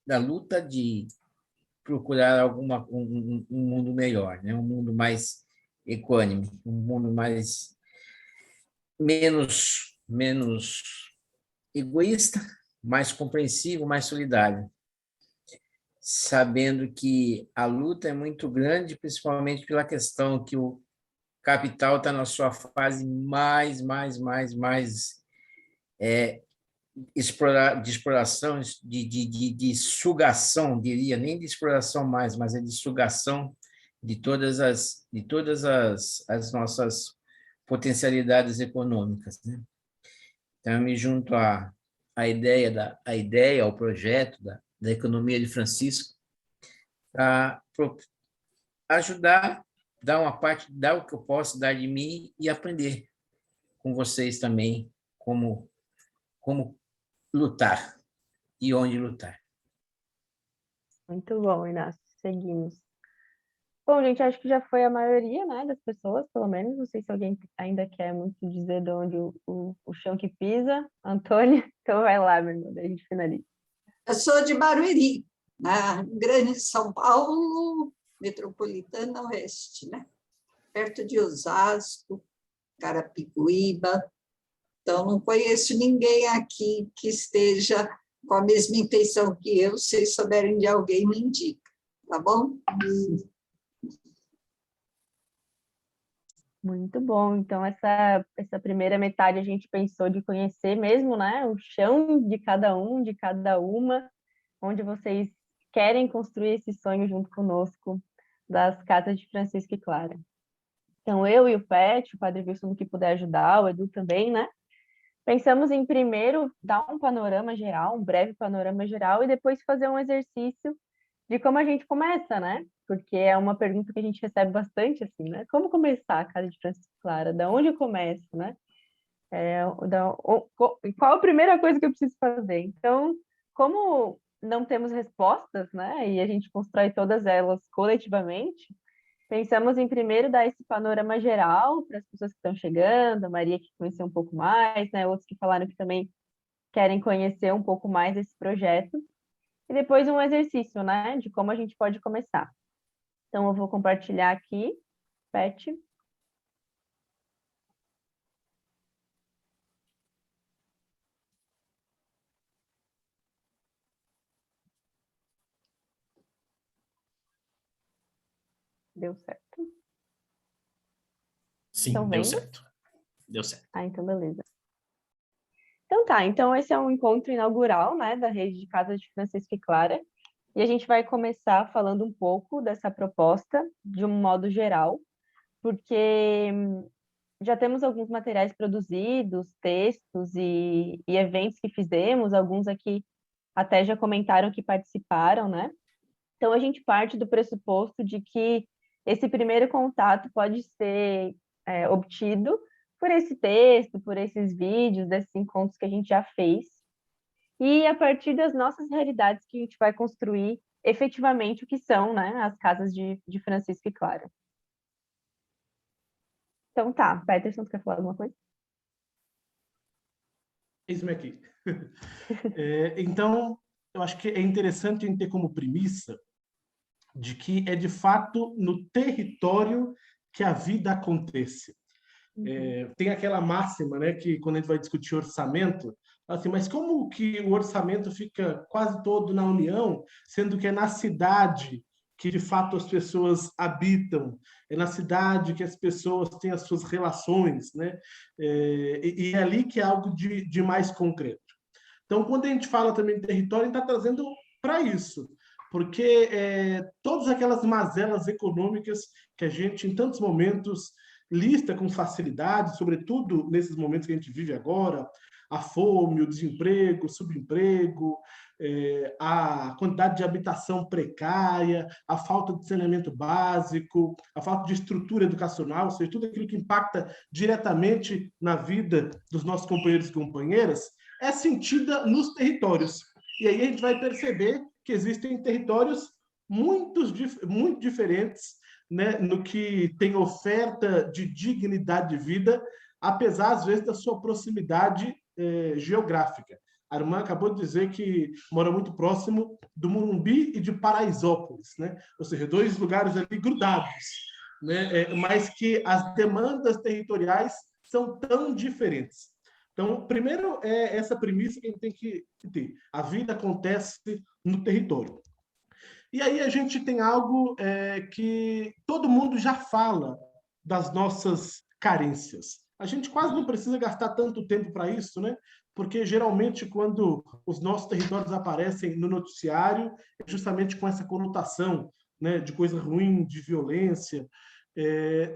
da luta de procurar um mundo melhor, né, um mundo mais equânime, um mundo menos egoísta, mais compreensivo, mais solidário, sabendo que a luta é muito grande, principalmente pela questão que o capital está na sua fase mais de exploração, de sugação, diria, nem de exploração mais, mas é de sugação de todas as nossas potencialidades econômicas, né? Então, eu me junto à ideia, ao projeto da economia de Francisco, para ajudar, dar uma parte, dar o que eu posso dar de mim e aprender com vocês também como lutar e onde lutar. Muito bom, Inácio. Seguimos. Bom, gente, acho que já foi a maioria, né, das pessoas, pelo menos. Não sei se alguém ainda quer muito dizer de onde o chão que pisa. Antônia, então vai lá, meu irmão, daí a gente finaliza. Eu sou de Barueri, na Grande São Paulo, metropolitana oeste, né? Perto de Osasco, Carapicuíba. Então, não conheço ninguém aqui que esteja com a mesma intenção que eu. Se vocês souberem de alguém, me indica, tá bom? Muito bom. Então, essa primeira metade a gente pensou de conhecer mesmo, né, o chão de cada um, de cada uma, onde vocês querem construir esse sonho junto conosco das casas de Francisco e Clara. Então, eu e o Pet, o Padre Wilson, no que puder ajudar, o Edu também, né? Pensamos em primeiro dar um panorama geral, um breve panorama geral, e depois fazer um exercício de como a gente começa, né? Porque é uma pergunta que a gente recebe bastante, assim, né? Como começar a casa de Francisco e Clara? Da onde eu começo, né? Qual a primeira coisa que eu preciso fazer? Então, como não temos respostas, né? E a gente constrói todas elas coletivamente, pensamos em primeiro dar esse panorama geral para as pessoas que estão chegando, a Maria que conheceu um pouco mais, né? Outros que falaram que também querem conhecer um pouco mais esse projeto. E depois um exercício, né? De como a gente pode começar. Então, eu vou compartilhar aqui, Pet. Deu certo? Sim, Estão deu vendo? certo. Deu certo. Então beleza. Então tá, então esse é um encontro inaugural, né, da rede de casas de Francisco e Clara. E a gente vai começar falando um pouco dessa proposta, de um modo geral, porque já temos alguns materiais produzidos, textos e eventos que fizemos, alguns aqui até já comentaram que participaram, né? Então, a gente parte do pressuposto de que esse primeiro contato pode ser obtido por esse texto, por esses vídeos, desses encontros que a gente já fez, e a partir das nossas realidades que a gente vai construir efetivamente o que são, né, as casas de Francisco e Clara. Então tá, Peterson, tu quer falar alguma coisa? Eis-me aqui. Então, eu acho que é interessante a gente ter como premissa de que é de fato no território que a vida acontece. Tem aquela máxima, né, que quando a gente vai discutir orçamento, assim, mas como que o orçamento fica quase todo na União, sendo que é na cidade que de fato as pessoas habitam, é na cidade que as pessoas têm as suas relações, né? E é ali que é algo de mais concreto. Então, quando a gente fala também de território, a gente está trazendo para isso, porque todas aquelas mazelas econômicas que a gente, em tantos momentos, lista com facilidade, sobretudo nesses momentos que a gente vive agora, a fome, o desemprego, o subemprego, a quantidade de habitação precária, a falta de saneamento básico, a falta de estrutura educacional, ou seja, tudo aquilo que impacta diretamente na vida dos nossos companheiros e companheiras, é sentida nos territórios. E aí a gente vai perceber que existem territórios muito diferentes, né, no que tem oferta de dignidade de vida, apesar, às vezes, da sua proximidade geográfica. A irmã acabou de dizer que mora muito próximo do Morumbi e de Paraisópolis, né? Ou seja, 2 lugares ali grudados, né? Mas que as demandas territoriais são tão diferentes. Então, primeiro é essa premissa que a gente tem que ter. A vida acontece no território. E aí a gente tem algo que todo mundo já fala das nossas carências. A gente quase não precisa gastar tanto tempo para isso, né? Porque geralmente quando os nossos territórios aparecem no noticiário, é justamente com essa conotação, né, de coisa ruim, de violência.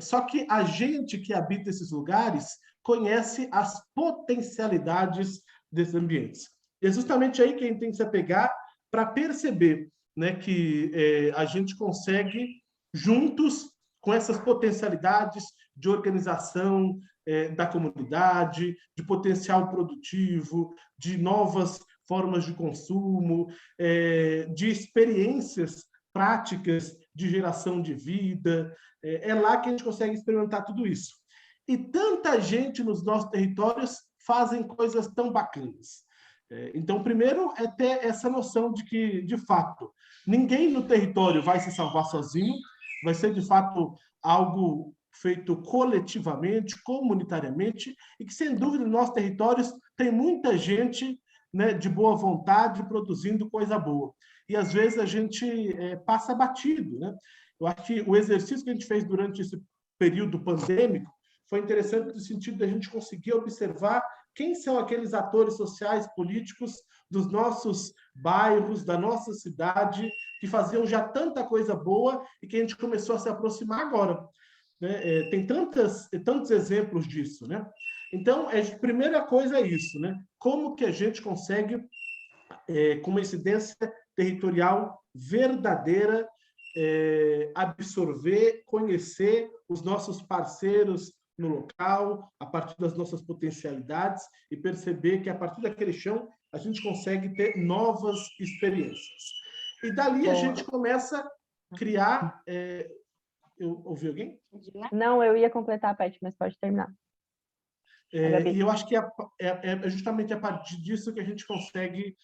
Só que a gente que habita esses lugares conhece as potencialidades desses ambientes. E é justamente aí que a gente tem que se apegar para perceber, né, que a gente consegue, juntos, com essas potencialidades de organização da comunidade, de potencial produtivo, de novas formas de consumo, de experiências práticas de geração de vida, é lá que a gente consegue experimentar tudo isso. E tanta gente nos nossos territórios fazem coisas tão bacanas. Então, primeiro é ter essa noção de que, de fato, ninguém no território vai se salvar sozinho, vai ser, de fato, algo feito coletivamente, comunitariamente, e que, sem dúvida, nos nossos territórios tem muita gente, né, de boa vontade produzindo coisa boa. E, às vezes, a gente passa batido, né? Eu acho que o exercício que a gente fez durante esse período pandêmico foi interessante no sentido de a gente conseguir observar quem são aqueles atores sociais, políticos dos nossos bairros, da nossa cidade, que faziam já tanta coisa boa e que a gente começou a se aproximar agora. Né? Tem tantos exemplos disso, né? Então, a primeira coisa é isso, né? Como que a gente consegue, com uma incidência territorial verdadeira, absorver, conhecer os nossos parceiros no local, a partir das nossas potencialidades, e perceber que, a partir daquele chão, a gente consegue ter novas experiências. E dali a gente começa a criar... Eu ouvi alguém? Não, eu ia completar, Pet, mas pode terminar. E eu acho que é justamente a partir disso que a gente consegue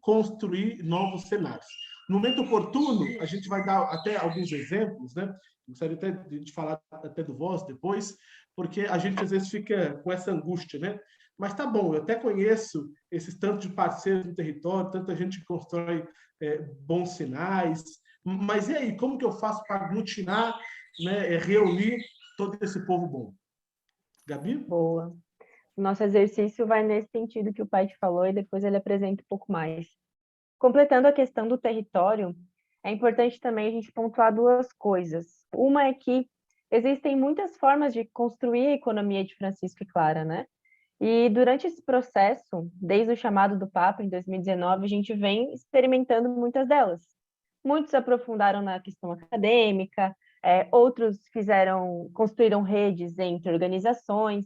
construir novos cenários. No momento oportuno, a gente vai dar até alguns exemplos, né? Gostaria até de falar até do vosso depois, porque a gente às vezes fica com essa angústia, né? Mas tá bom, eu até conheço esses tantos de parceiros no território, tanta gente que constrói bons sinais, mas e aí, como que eu faço para aglutinar, né, reunir todo esse povo bom? Gabi? Boa. O nosso exercício vai nesse sentido que o pai te falou e depois ele apresenta um pouco mais. Completando a questão do território, é importante também a gente pontuar duas coisas. Uma é que existem muitas formas de construir a economia de Francisco e Clara, né? E durante esse processo, desde o chamado do Papa em 2019, a gente vem experimentando muitas delas. Muitos aprofundaram na questão acadêmica, outros construíram redes entre organizações.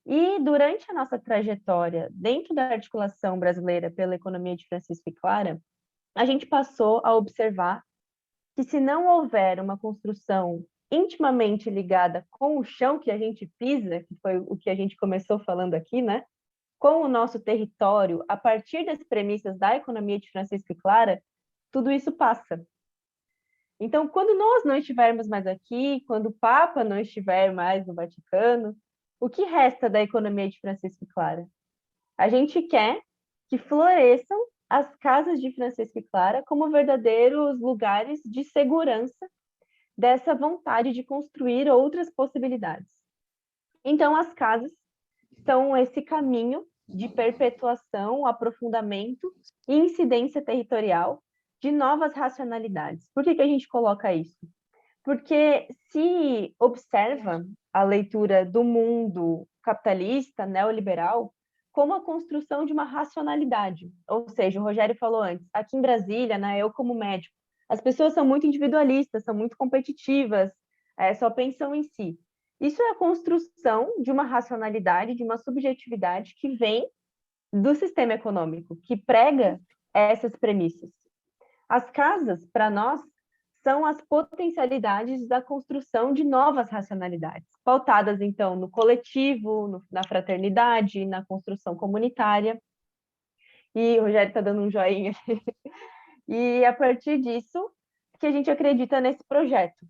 E durante a nossa trajetória dentro da articulação brasileira pela economia de Francisco e Clara, a gente passou a observar que se não houver uma construção intimamente ligada com o chão que a gente pisa, que foi o que a gente começou falando aqui, né? Com o nosso território, a partir das premissas da economia de Francisco e Clara, tudo isso passa. Então, quando nós não estivermos mais aqui, quando o Papa não estiver mais no Vaticano, o que resta da economia de Francisco e Clara? A gente quer que floresçam as casas de Francisco e Clara como verdadeiros lugares de segurança dessa vontade de construir outras possibilidades. Então, as casas são esse caminho de perpetuação, aprofundamento e incidência territorial de novas racionalidades. Por que a gente coloca isso? Porque se observa a leitura do mundo capitalista, neoliberal, como a construção de uma racionalidade. Ou seja, o Rogério falou antes, aqui em Brasília, né, eu como médico, as pessoas são muito individualistas, são muito competitivas, só pensam em si. Isso é a construção de uma racionalidade, de uma subjetividade que vem do sistema econômico, que prega essas premissas. As casas, para nós, são as potencialidades da construção de novas racionalidades, pautadas, então, no coletivo, na fraternidade, na construção comunitária. E o Rogério está dando um joinha. E a partir disso, que a gente acredita nesse projeto,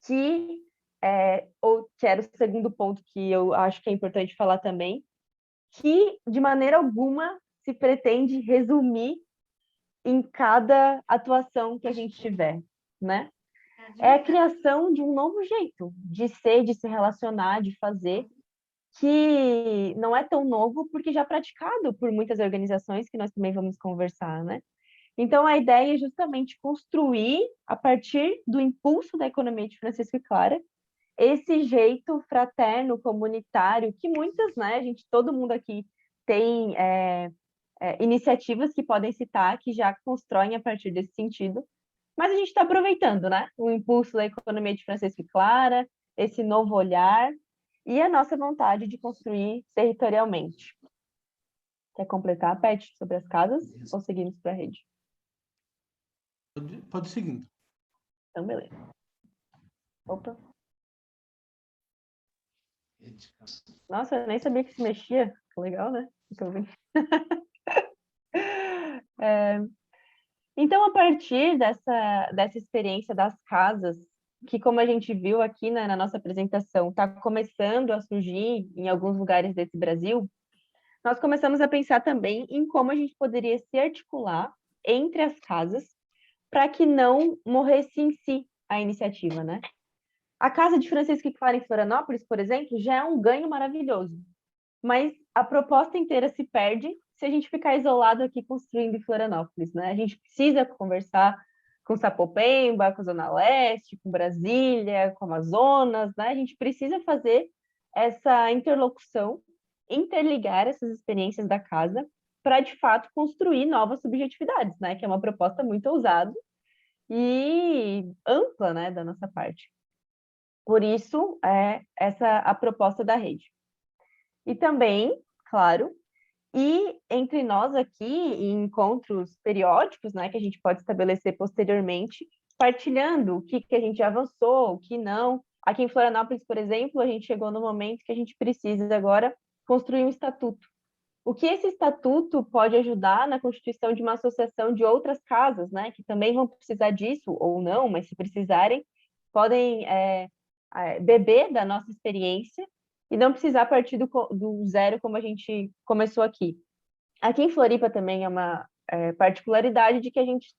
que era o segundo ponto que eu acho que é importante falar também, que de maneira alguma se pretende resumir em cada atuação que a gente tiver, né? É a criação de um novo jeito de ser, de se relacionar, de fazer, que não é tão novo porque já é praticado por muitas organizações que nós também vamos conversar, né? Então, a ideia é justamente construir, a partir do impulso da economia de Francisco e Clara, esse jeito fraterno, comunitário, que muitas, né, todo mundo aqui tem iniciativas que podem citar, que já constroem a partir desse sentido, mas a gente está aproveitando, né, o impulso da economia de Francisco e Clara, esse novo olhar e a nossa vontade de construir territorialmente. Quer completar, Pet, sobre as casas? Ou seguimos para a rede? Pode seguir. Então, beleza. Opa. Nossa, eu nem sabia que se mexia. Legal, né? Então, a partir dessa experiência das casas, que como a gente viu aqui, né, na nossa apresentação, está começando a surgir em alguns lugares desse Brasil, nós começamos a pensar também em como a gente poderia se articular entre as casas para que não morresse em si a iniciativa, né? A casa de Francisco e Clara em Florianópolis, por exemplo, já é um ganho maravilhoso, mas a proposta inteira se perde se a gente ficar isolado aqui construindo em Florianópolis, né? A gente precisa conversar com Sapopemba, com a Zona Leste, com Brasília, com Amazonas, né? A gente precisa fazer essa interlocução, interligar essas experiências da casa para, de fato, construir novas subjetividades, né? Que é uma proposta muito ousada e ampla, né, da nossa parte. Por isso, essa a proposta da rede. E também, claro, e entre nós aqui, em encontros periódicos, né, que a gente pode estabelecer posteriormente, partilhando o que a gente avançou, o que não. Aqui em Florianópolis, por exemplo, a gente chegou no momento que a gente precisa agora construir um estatuto. O que esse estatuto pode ajudar na constituição de uma associação de outras casas, né, que também vão precisar disso, ou não, mas se precisarem, podem beber da nossa experiência e não precisar partir do zero como a gente começou aqui. Aqui em Floripa também é uma particularidade de que a gente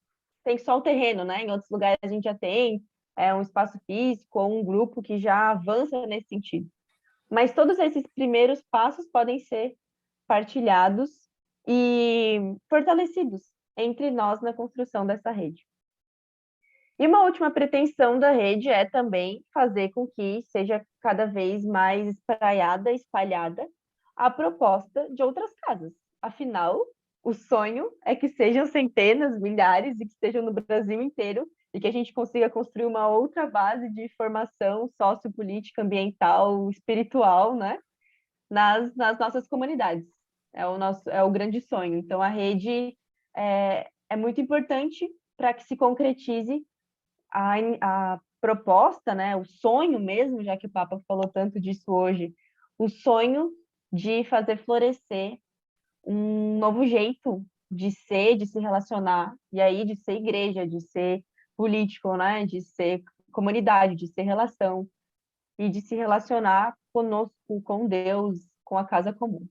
tem só o terreno, né? Em outros lugares a gente já tem um espaço físico ou um grupo que já avança nesse sentido. Mas todos esses primeiros passos podem ser partilhados e fortalecidos entre nós na construção dessa rede. E uma última pretensão da rede é também fazer com que seja cada vez mais espraiada, espalhada, a proposta de outras casas. Afinal, o sonho é que sejam centenas, milhares e que estejam no Brasil inteiro e que a gente consiga construir uma outra base de formação sociopolítica, ambiental, espiritual, né? Nas nossas comunidades. É o grande sonho. Então, a rede é muito importante para que se concretize a proposta, né? O sonho mesmo, já que o Papa falou tanto disso hoje, o sonho de fazer florescer um novo jeito de ser, de se relacionar, e aí de ser igreja, de ser político, né? De ser comunidade, de ser relação, e de se relacionar conosco, com Deus, com a casa comum.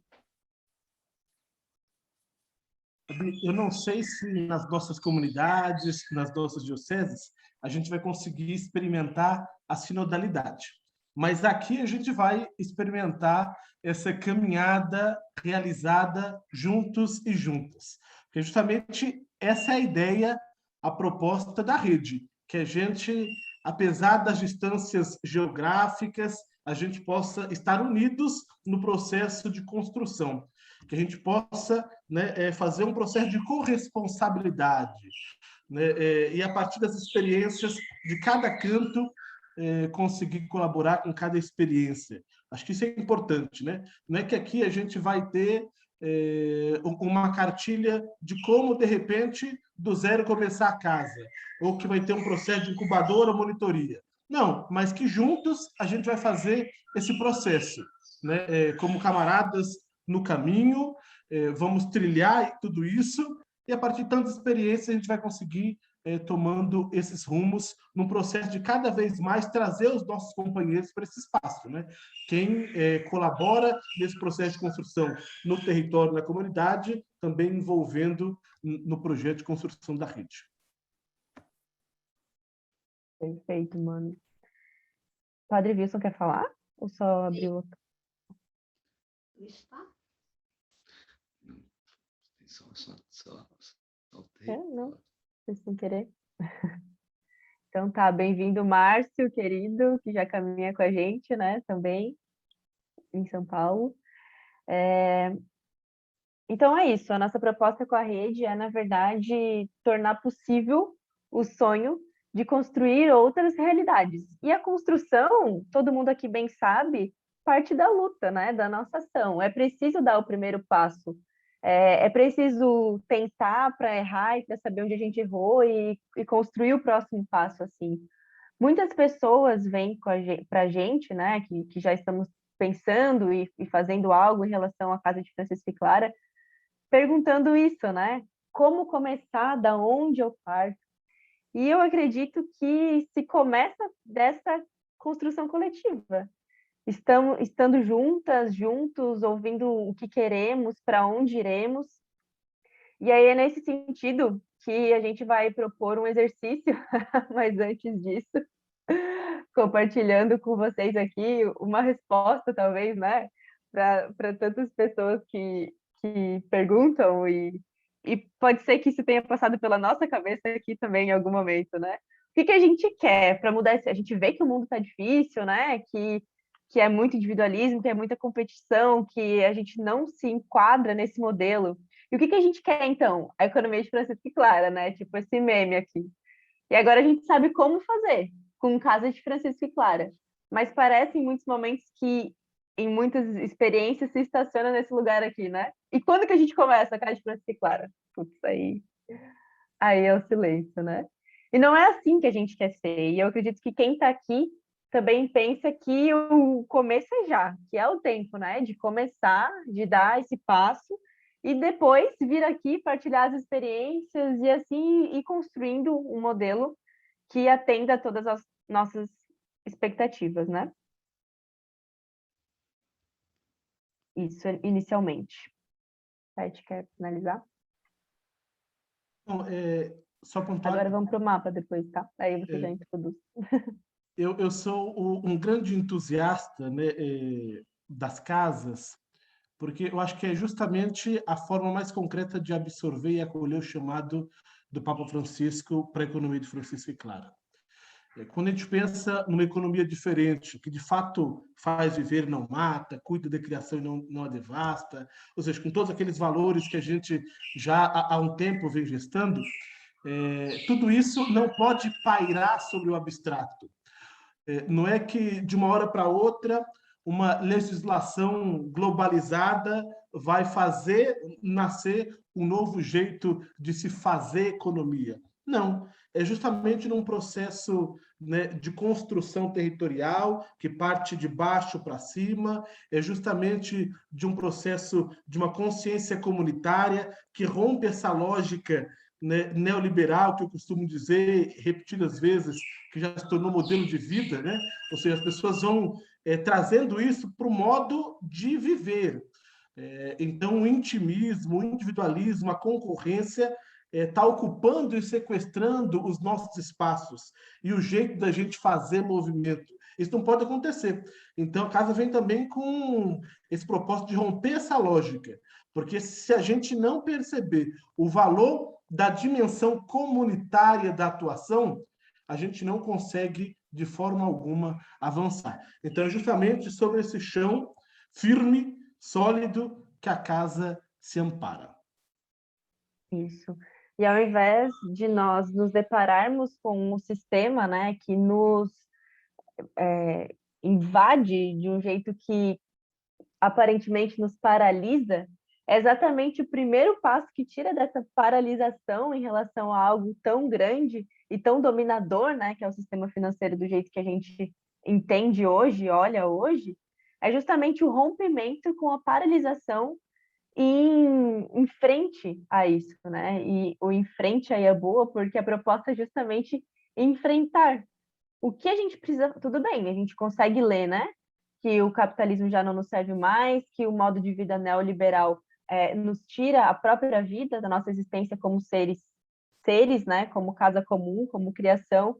Eu não sei se nas nossas comunidades, nas nossas dioceses, a gente vai conseguir experimentar a sinodalidade. Mas aqui a gente vai experimentar essa caminhada realizada juntos e juntas. Porque justamente essa é a ideia, a proposta da rede, que a gente, apesar das distâncias geográficas, a gente possa estar unidos no processo de construção, que a gente possa, né, fazer um processo de corresponsabilidade, né, e a partir das experiências de cada canto, conseguir colaborar com cada experiência. Acho que isso é importante, né? Não é que aqui a gente vai ter uma cartilha de como, de repente, do zero começar a casa, ou que vai ter um processo de incubadora ou monitoria. Não, mas que juntos a gente vai fazer esse processo, né? Como camaradas no caminho, vamos trilhar tudo isso, e a partir de tantas experiências a gente vai conseguir tomando esses rumos num processo de cada vez mais trazer os nossos companheiros para esse espaço, né? Quem colabora nesse processo de construção no território, na comunidade, também envolvendo no projeto de construção da rede. Perfeito, mano. Padre Wilson quer falar? Ou só abriu outro? Está? Não, sem querer. Então tá, bem-vindo, Márcio, querido, que já caminha com a gente, né, também, em São Paulo. Então é isso, a nossa proposta com a rede é, na verdade, tornar possível o sonho de construir outras realidades. E a construção, todo mundo aqui bem sabe, parte da luta, né, da nossa ação. É preciso dar o primeiro passo. É preciso tentar para errar e para saber onde a gente errou e construir o próximo passo, assim. Muitas pessoas vêm para a gente, né, que já estamos pensando e fazendo algo em relação à Casa de Francisco e Clara, perguntando isso, né? Como começar, da onde eu parto? E eu acredito que se começa dessa construção coletiva. Estando juntas, juntos, ouvindo o que queremos, para onde iremos. E aí é nesse sentido que a gente vai propor um exercício, mas antes disso, compartilhando com vocês aqui uma resposta, talvez, né, para tantas pessoas que perguntam, e pode ser que isso tenha passado pela nossa cabeça aqui também em algum momento, né? O que a gente quer para mudar isso? A gente vê que o mundo está difícil, né? Que é muito individualismo, que é muita competição, que a gente não se enquadra nesse modelo. E o que a gente quer, então? A economia de Francisco e Clara, né? Tipo esse meme aqui. E agora a gente sabe como fazer com Casa de Francisco e Clara. Mas parece em muitos momentos que, em muitas experiências, se estaciona nesse lugar aqui, né? E quando que a gente começa a Casa de Francisco e Clara? Putz, aí é o silêncio, né? E não é assim que a gente quer ser. E eu acredito que quem está aqui também pensa que o começo é já, que é o tempo, né? De começar, de dar esse passo e depois vir aqui partilhar as experiências e assim ir construindo um modelo que atenda a todas as nossas expectativas, né? Isso, inicialmente. Tati, quer finalizar? Bom, só pontuar... Agora vamos para o mapa depois, tá? Aí você já introduz. Eu sou um grande entusiasta, né, das casas, porque eu acho que é justamente a forma mais concreta de absorver e acolher o chamado do Papa Francisco para a economia de Francisco e Clara. Quando a gente pensa numa economia diferente, que de fato faz viver, não mata, cuida da criação e não a devasta, ou seja, com todos aqueles valores que a gente já há um tempo vem gestando, tudo isso não pode pairar sobre o abstrato. Não é que de uma hora para outra uma legislação globalizada vai fazer nascer um novo jeito de se fazer economia. Não, é justamente num processo, né, de construção territorial que parte de baixo para cima, é justamente de um processo de uma consciência comunitária que rompe essa lógica, né, neoliberal, que eu costumo dizer repetidas vezes, que já se tornou modelo de vida, né? Ou seja, as pessoas vão trazendo isso para o modo de viver. Então, o intimismo, o individualismo, a concorrência está ocupando e sequestrando os nossos espaços e o jeito da gente fazer movimento. Isso não pode acontecer. Então, a casa vem também com esse propósito de romper essa lógica, porque se a gente não perceber o valor da dimensão comunitária da atuação, a gente não consegue, de forma alguma, avançar. Então, é justamente sobre esse chão firme, sólido, que a casa se ampara. Isso. E ao invés de nós nos depararmos com um sistema, né, que nos invade de um jeito que aparentemente nos paralisa, é exatamente o primeiro passo que tira dessa paralisação em relação a algo tão grande e tão dominador, né, que é o sistema financeiro do jeito que a gente entende hoje, olha hoje, é justamente o rompimento com a paralisação em frente a isso, né? E o em frente aí é boa porque a proposta é justamente enfrentar o que a gente precisa. Tudo bem, a gente consegue ler, né? Que o capitalismo já não nos serve mais, que o modo de vida neoliberal nos tira a própria vida da nossa existência como seres, né? Como casa comum, como criação.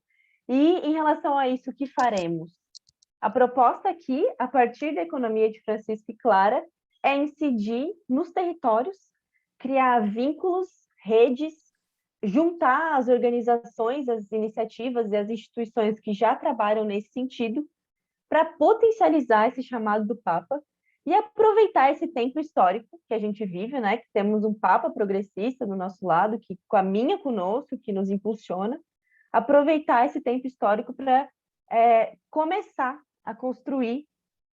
E em relação a isso, o que faremos? A proposta aqui, a partir da economia de Francisco e Clara, é incidir nos territórios, criar vínculos, redes, juntar as organizações, as iniciativas e as instituições que já trabalham nesse sentido para potencializar esse chamado do Papa e aproveitar esse tempo histórico que a gente vive, né? Que temos um Papa progressista do nosso lado, que caminha conosco, que nos impulsiona, aproveitar esse tempo histórico para começar a construir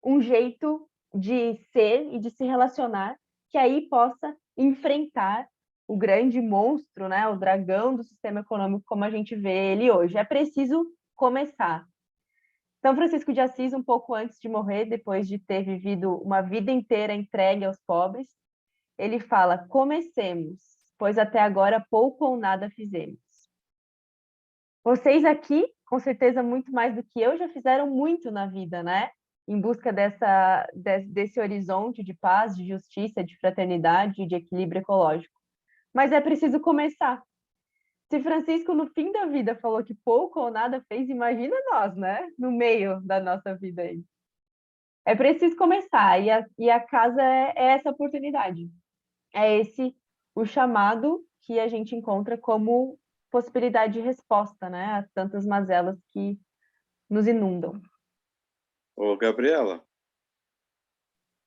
um jeito de ser e de se relacionar que aí possa enfrentar o grande monstro, né, o dragão do sistema econômico como a gente vê ele hoje. É preciso começar. São Francisco de Assis, um pouco antes de morrer, depois de ter vivido uma vida inteira entregue aos pobres, ele fala: comecemos, pois até agora pouco ou nada fizemos. Vocês aqui, com certeza muito mais do que eu, já fizeram muito na vida, né? Em busca desse horizonte de paz, de justiça, de fraternidade e de equilíbrio ecológico. Mas é preciso começar. Se Francisco, no fim da vida, falou que pouco ou nada fez, imagina nós, né? No meio da nossa vida aí. É preciso começar, e a casa é essa oportunidade. É esse o chamado que a gente encontra como possibilidade de resposta, né? A tantas mazelas que nos inundam. Ô, Gabriela,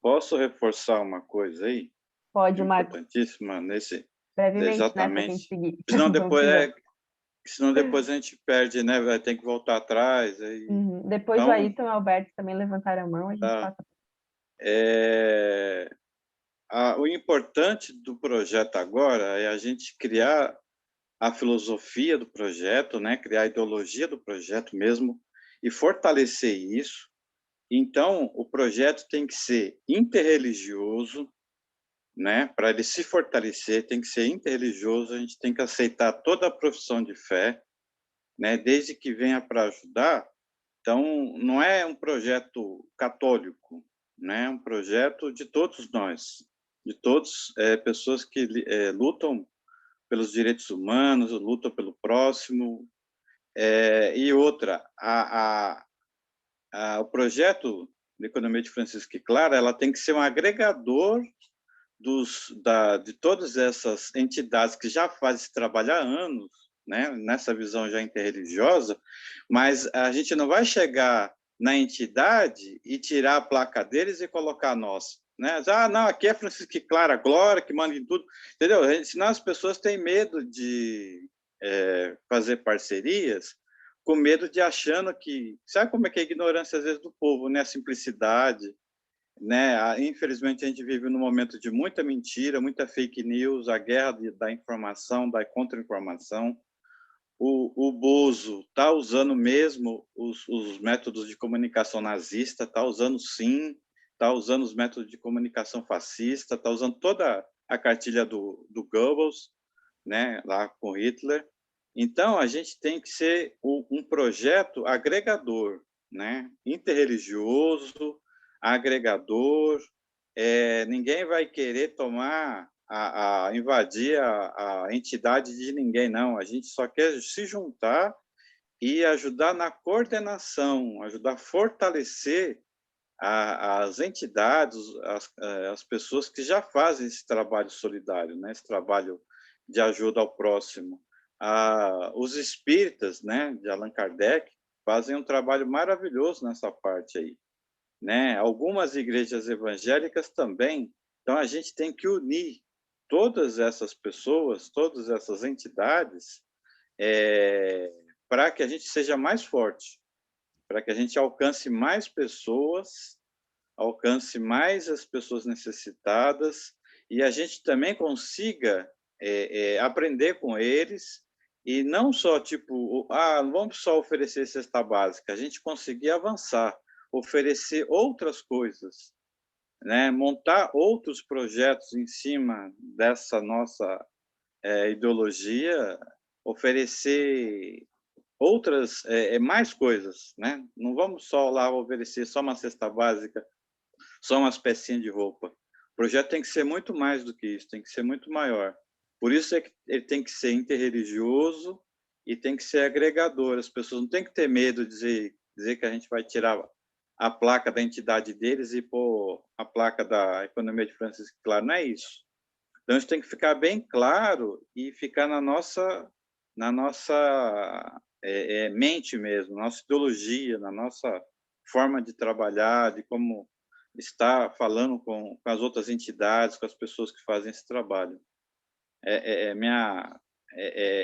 posso reforçar uma coisa aí? Pode, Marcos. Importantíssima nesse... Brevemente, exatamente. Né, Senão depois a gente perde, né? Vai ter que voltar atrás. Aí... Depois o Ayrton e o Alberto também levantaram a mão, a gente passa. O importante do projeto agora é a gente criar a filosofia do projeto, né? Criar a ideologia do projeto mesmo e fortalecer isso. Então, o projeto tem que ser interreligioso, né? Para ele se fortalecer, tem que ser interreligioso, a gente tem que aceitar toda a profissão de fé, né? Desde que venha para ajudar. Então, não é um projeto católico, né? É um projeto de todos nós, de todas pessoas que lutam pelos direitos humanos, lutam pelo próximo. E outra, o projeto da economia de Francisco e Clara, ela tem que ser um agregador de todas essas entidades que já fazem esse trabalho há anos, né, nessa visão já interreligiosa, mas a gente não vai chegar na entidade e tirar a placa deles e colocar a nossa. Né? Não, aqui é Francisco e Clara, Glória, que manda em tudo. Entendeu? Senão as pessoas têm medo de fazer parcerias, com medo de achando que... Sabe como é que é a ignorância, às vezes, do povo, né? A simplicidade, né? Infelizmente, a gente vive num momento de muita mentira, muita fake news, a guerra da informação, da contra-informação. O Bozo está usando mesmo os métodos de comunicação nazista, está usando sim, está usando os métodos de comunicação fascista, está usando toda a cartilha do Goebbels, né, lá com Hitler. Então, a gente tem que ser um projeto agregador, né, interreligioso, agregador. Ninguém vai querer invadir a entidade de ninguém, não. A gente só quer se juntar e ajudar na coordenação, ajudar a fortalecer as entidades, as pessoas que já fazem esse trabalho solidário, né? Esse trabalho de ajuda ao próximo. Os espíritas, né, de Allan Kardec, fazem um trabalho maravilhoso nessa parte aí, né? Algumas igrejas evangélicas também. Então, a gente tem que unir todas essas pessoas, todas essas entidades, para que a gente seja mais forte, para que a gente alcance mais pessoas, alcance mais as pessoas necessitadas, e a gente também consiga aprender com eles, e não só, tipo, não vamos só oferecer cesta básica, a gente conseguir avançar, oferecer outras coisas, né? Montar outros projetos em cima dessa nossa ideologia, oferecer outras, mais coisas, né? Não vamos só lá oferecer só uma cesta básica, só umas pecinhas de roupa. O projeto tem que ser muito mais do que isso, tem que ser muito maior. Por isso é que ele tem que ser interreligioso e tem que ser agregador. As pessoas não têm que ter medo de dizer que a gente vai tirar a placa da entidade deles e pôr a placa da economia de Francisco e Clara. Não é isso. Então, isso tem que ficar bem claro e ficar na nossa mente mesmo, na nossa ideologia, na nossa forma de trabalhar, de como estar falando com as outras entidades, com as pessoas que fazem esse trabalho.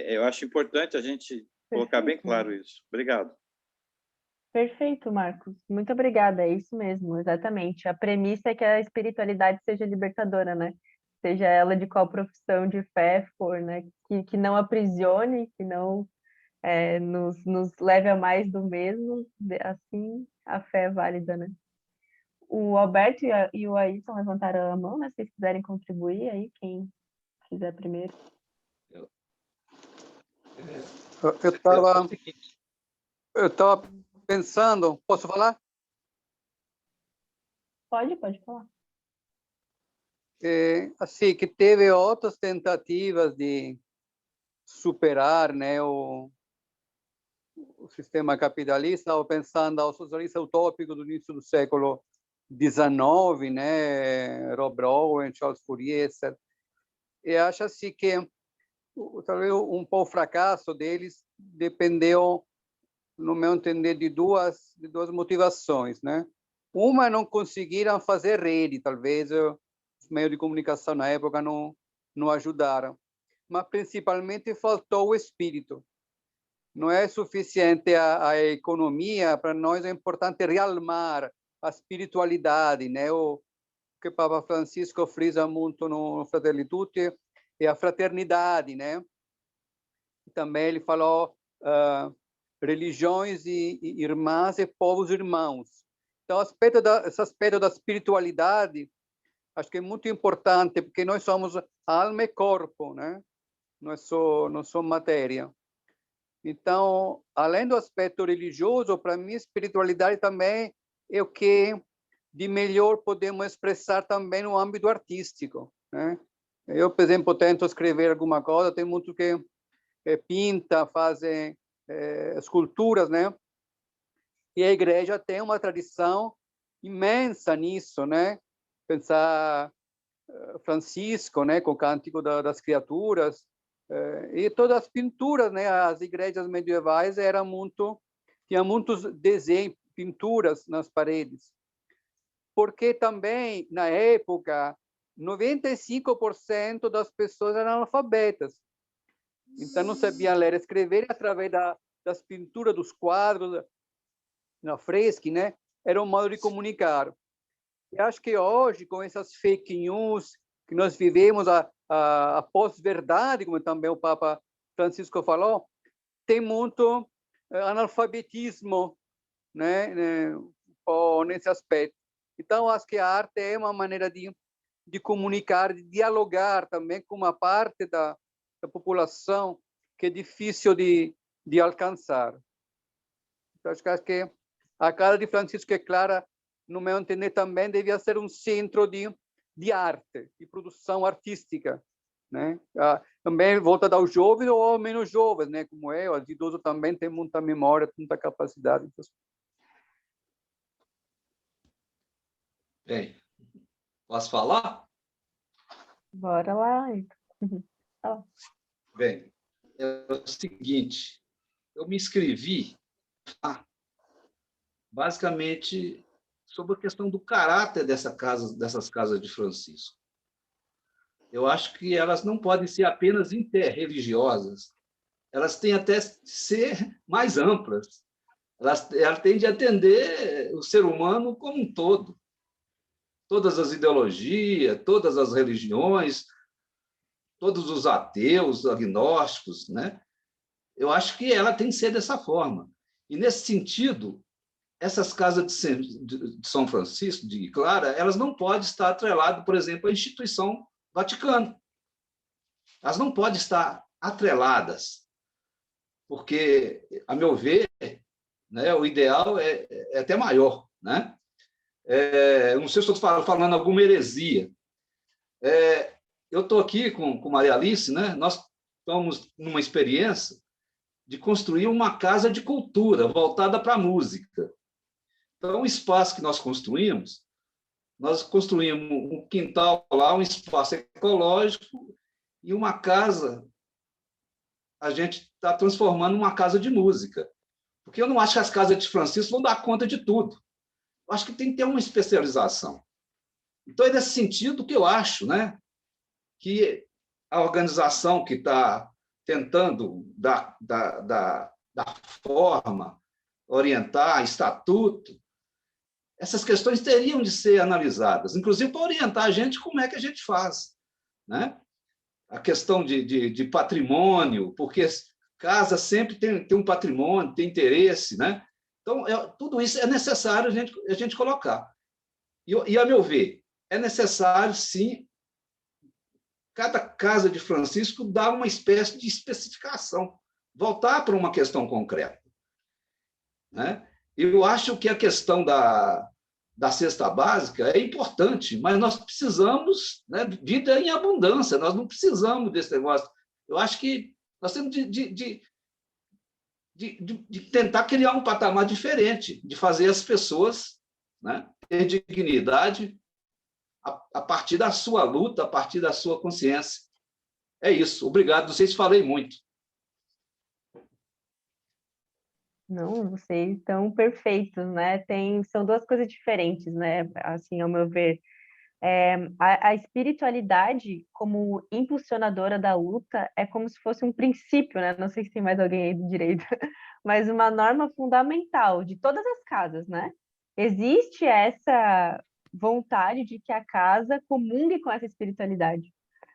Eu acho importante a gente colocar bem claro isso. Obrigado. Perfeito, Marcos. Muito obrigada. É isso mesmo, exatamente. A premissa é que a espiritualidade seja libertadora, né? Seja ela de qual profissão de fé for, né? Que não aprisione, que não nos leve a mais do mesmo. Assim, a fé é válida, né? O Alberto e o Ailton levantaram a mão, né? Se vocês quiserem contribuir aí, quem quiser primeiro. Eu estava pensando, posso falar? Pode falar. Assim, que teve outras tentativas de superar, né, o sistema capitalista, ou pensando ao socialista utópico do início do século XIX, né, Rob Rowan, Charles Fourier, etc. E acho assim que talvez um pouco o fracasso deles dependeu, no meu entender, de duas motivações, né? Uma, não conseguiram fazer rede, talvez os meios de comunicação na época não ajudaram, mas principalmente faltou o espírito. Não é suficiente a economia, para nós é importante realmar a espiritualidade, né? O que o Papa Francisco frisa muito no Fratelli Tutti é a fraternidade, né? Também ele falou religiões e irmãs e povos irmãos. Então, esse aspecto da espiritualidade, acho que é muito importante, porque nós somos alma e corpo, né? Não é só matéria. Então, além do aspecto religioso, para mim, espiritualidade também é o que de melhor podemos expressar também no âmbito artístico, né? Eu, por exemplo, tento escrever alguma coisa, tem muito que pinta, fazem esculturas, né? E a igreja tem uma tradição imensa nisso, né? Pensar Francisco, né, com o Cântico das Criaturas, e todas as pinturas, né, as igrejas medievais tinham muitos desenhos, pinturas nas paredes, porque também na época 95% das pessoas eram analfabetas, então não sabiam ler e escrever, e através das pinturas, dos quadros, na fresca, né, era um modo de comunicar. E acho que hoje, com essas fake news que nós vivemos, a pós-verdade, como também o Papa Francisco falou, tem muito analfabetismo, né, nesse aspecto. Então, acho que a arte é uma maneira de comunicar, de dialogar também com uma parte da população que é difícil de alcançar. Então, acho que a casa de Francisco é Clara, no meu entender, também devia ser um centro de arte, de produção artística, né? Também voltada aos jovens ou aos menos jovens, né? Como eu, os idosos também têm muita memória, muita capacidade. Bem, posso falar? Bora lá. Bem, é o seguinte, eu me inscrevi basicamente sobre a questão do caráter dessas casas de Francisco. Eu acho que elas não podem ser apenas interreligiosas, elas têm até ser mais amplas. Elas têm de atender o ser humano como um todo. Todas as ideologias, todas as religiões, todos os ateus, agnósticos, né? Eu acho que ela tem que ser dessa forma. E, nesse sentido, essas casas de São Francisco, de Clara, elas não podem estar atreladas, por exemplo, à instituição Vaticano. Elas não podem estar atreladas, porque, a meu ver, né, o ideal é até maior, né? Não sei se estou falando alguma heresia. Eu estou aqui com Maria Alice, né? Nós estamos numa experiência de construir uma casa de cultura voltada para a música. Então, o espaço que nós construímos um quintal lá, um espaço ecológico e uma casa, a gente está transformando numa casa de música. Porque eu não acho que as casas de Francisco vão dar conta de tudo. Eu acho que tem que ter uma especialização. Então, é nesse sentido que eu acho, né, que a organização que está tentando dar forma, orientar, estatuto, essas questões teriam de ser analisadas, inclusive para orientar a gente como é que a gente faz, né? A questão de patrimônio, porque casa sempre tem um patrimônio, tem interesse, né? Então, tudo isso é necessário a gente colocar. E, a meu ver, é necessário, sim, cada casa de Francisco dar uma espécie de especificação, voltar para uma questão concreta, né? Eu acho que a questão da cesta básica é importante, mas nós precisamos, né, vida em abundância, nós não precisamos desse negócio. Eu acho que nós temos de tentar criar um patamar diferente, de fazer as pessoas, né, ter dignidade a partir da sua luta, a partir da sua consciência. É isso. Obrigado. Não sei se falei muito. Não, vocês estão perfeitos, né? São duas coisas diferentes, né? Assim, ao meu ver. A espiritualidade como impulsionadora da luta é como se fosse um princípio, né? Não sei se tem mais alguém aí do direito, mas uma norma fundamental de todas as casas, né? Existe essa vontade de que a casa comungue com essa espiritualidade,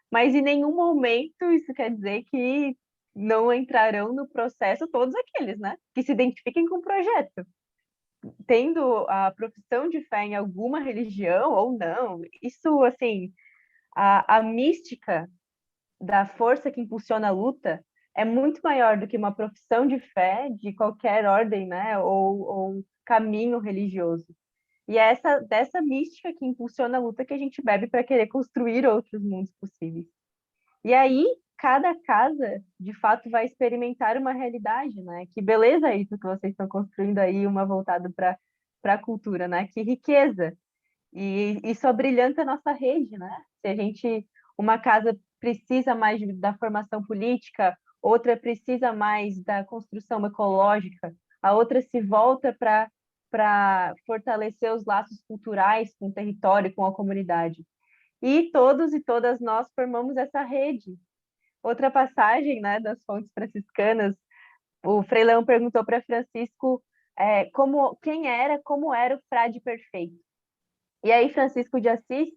mas em nenhum momento isso quer dizer que não entrarão no processo todos aqueles, né? Que se identifiquem com o projeto. Tendo a profissão de fé em alguma religião ou não, isso, assim, a mística da força que impulsiona a luta é muito maior do que uma profissão de fé de qualquer ordem, né? Ou caminho religioso. E é dessa mística que impulsiona a luta que a gente bebe para querer construir outros mundos possíveis. E aí, cada casa, de fato, vai experimentar uma realidade, né? Que beleza isso que vocês estão construindo aí, uma voltada para para a cultura, né? Que riqueza! E isso abrilhanta a nossa rede, né? Se a gente, uma casa precisa mais da formação política, outra precisa mais da construção ecológica, a outra se volta para fortalecer os laços culturais com o território, com a comunidade. E todos e todas nós formamos essa rede. Outra passagem, né, das fontes franciscanas, o Frei Leão perguntou para Francisco como era o frade perfeito. E aí Francisco de Assis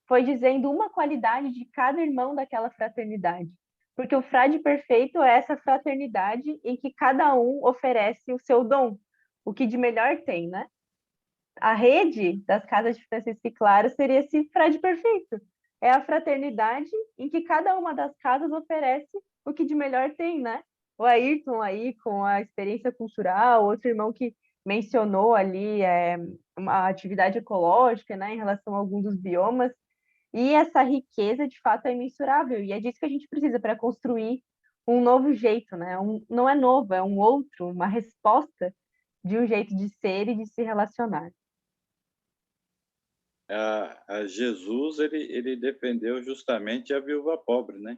foi dizendo uma qualidade de cada irmão daquela fraternidade. Porque o frade perfeito é essa fraternidade em que cada um oferece o seu dom, o que de melhor tem, né? A rede das casas de Francisco e Clara seria esse frade perfeito. É a fraternidade em que cada uma das casas oferece o que de melhor tem, né? O Ayrton aí com a experiência cultural, outro irmão que mencionou ali uma atividade ecológica, né, em relação a alguns dos biomas, e essa riqueza de fato é imensurável, e é disso que a gente precisa para construir um novo jeito, né? Não é novo, é um outro, uma resposta de um jeito de ser e de se relacionar. A Jesus ele defendeu justamente a viúva pobre, né?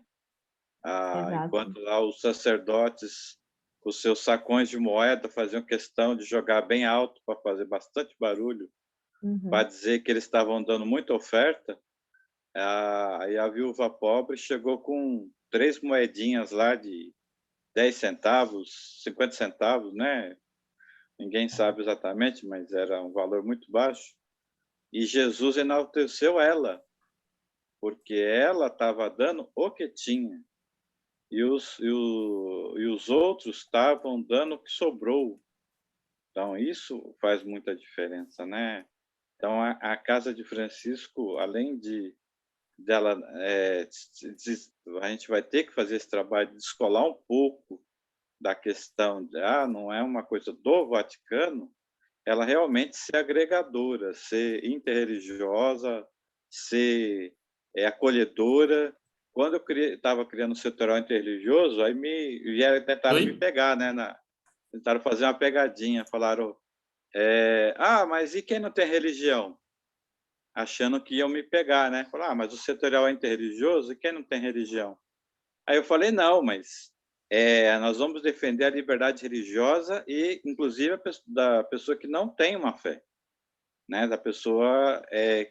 Enquanto lá os sacerdotes, com os seus sacões de moeda, faziam questão de jogar bem alto para fazer bastante barulho, para dizer que eles estavam dando muita oferta, aí a viúva pobre chegou com 3 moedinhas lá de 10 centavos, 50 centavos, né? Ninguém sabe exatamente, mas era um valor muito baixo. E Jesus enalteceu ela, porque ela estava dando o que tinha. E os outros estavam dando o que sobrou. Então, isso faz muita diferença, né? Então, a Casa de Francisco, além dela, a gente vai ter que fazer esse trabalho de descolar um pouco da questão de, não é uma coisa do Vaticano, ela realmente ser agregadora, ser interreligiosa, ser acolhedora. Quando eu estava criando o setorial interreligioso, aí tentaram me pegar, né? Tentaram fazer uma pegadinha, falaram, mas e quem não tem religião? Achando que iam me pegar, né? Falaram, mas o setorial é interreligioso, e quem não tem religião? Aí eu falei, não, mas nós vamos defender a liberdade religiosa e, inclusive, da pessoa que não tem uma fé, né? Da pessoa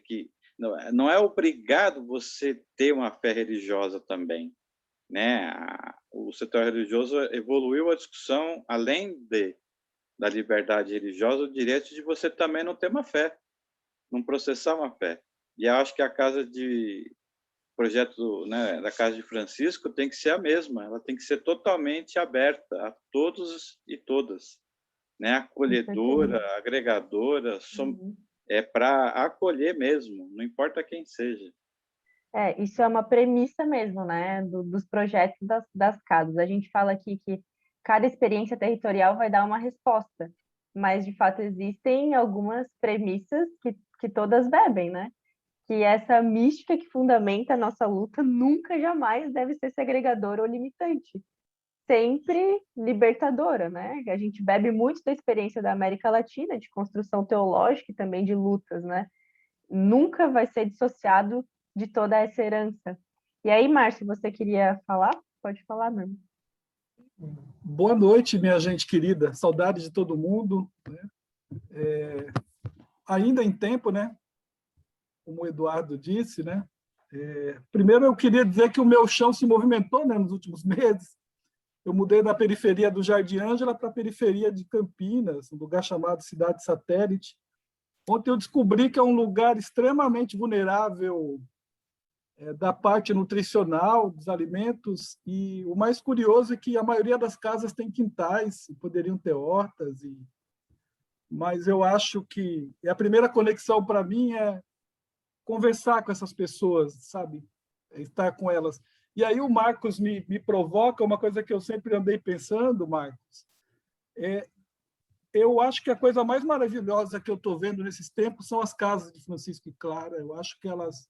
que não é obrigado você ter uma fé religiosa também, né? O setor religioso evoluiu a discussão, além da liberdade religiosa, o direito de você também não ter uma fé, não processar uma fé. E eu acho que a casa de projeto, né, da Casa de Francisco tem que ser a mesma, ela tem que ser totalmente aberta a todos e todas, né? Acolhedora, agregadora, para acolher mesmo, não importa quem seja. Isso é uma premissa mesmo, né, dos projetos das casas. A gente fala aqui que cada experiência territorial vai dar uma resposta, mas de fato existem algumas premissas que todas bebem, né? Que essa mística que fundamenta a nossa luta nunca, jamais deve ser segregadora ou limitante. Sempre libertadora, né? A gente bebe muito da experiência da América Latina, de construção teológica e também de lutas, né? Nunca vai ser dissociado de toda essa herança. E aí, Márcio, você queria falar? Pode falar, meu irmão. Boa noite, minha gente querida. Saudade de todo mundo, né? Ainda em tempo, né? Como o Eduardo disse, né? Primeiro eu queria dizer que o meu chão se movimentou, né, nos últimos meses. Eu mudei da periferia do Jardim Ângela para a periferia de Campinas, um lugar chamado Cidade Satélite. Ontem eu descobri que é um lugar extremamente vulnerável da parte nutricional dos alimentos, e o mais curioso é que a maioria das casas tem quintais, poderiam ter hortas, mas eu acho que a primeira conexão para mim é conversar com essas pessoas, sabe? Estar com elas. E aí o Marcos me provoca uma coisa que eu sempre andei pensando, Marcos. Eu acho que a coisa mais maravilhosa que eu estou vendo nesses tempos são as casas de Francisco e Clara. Eu acho que elas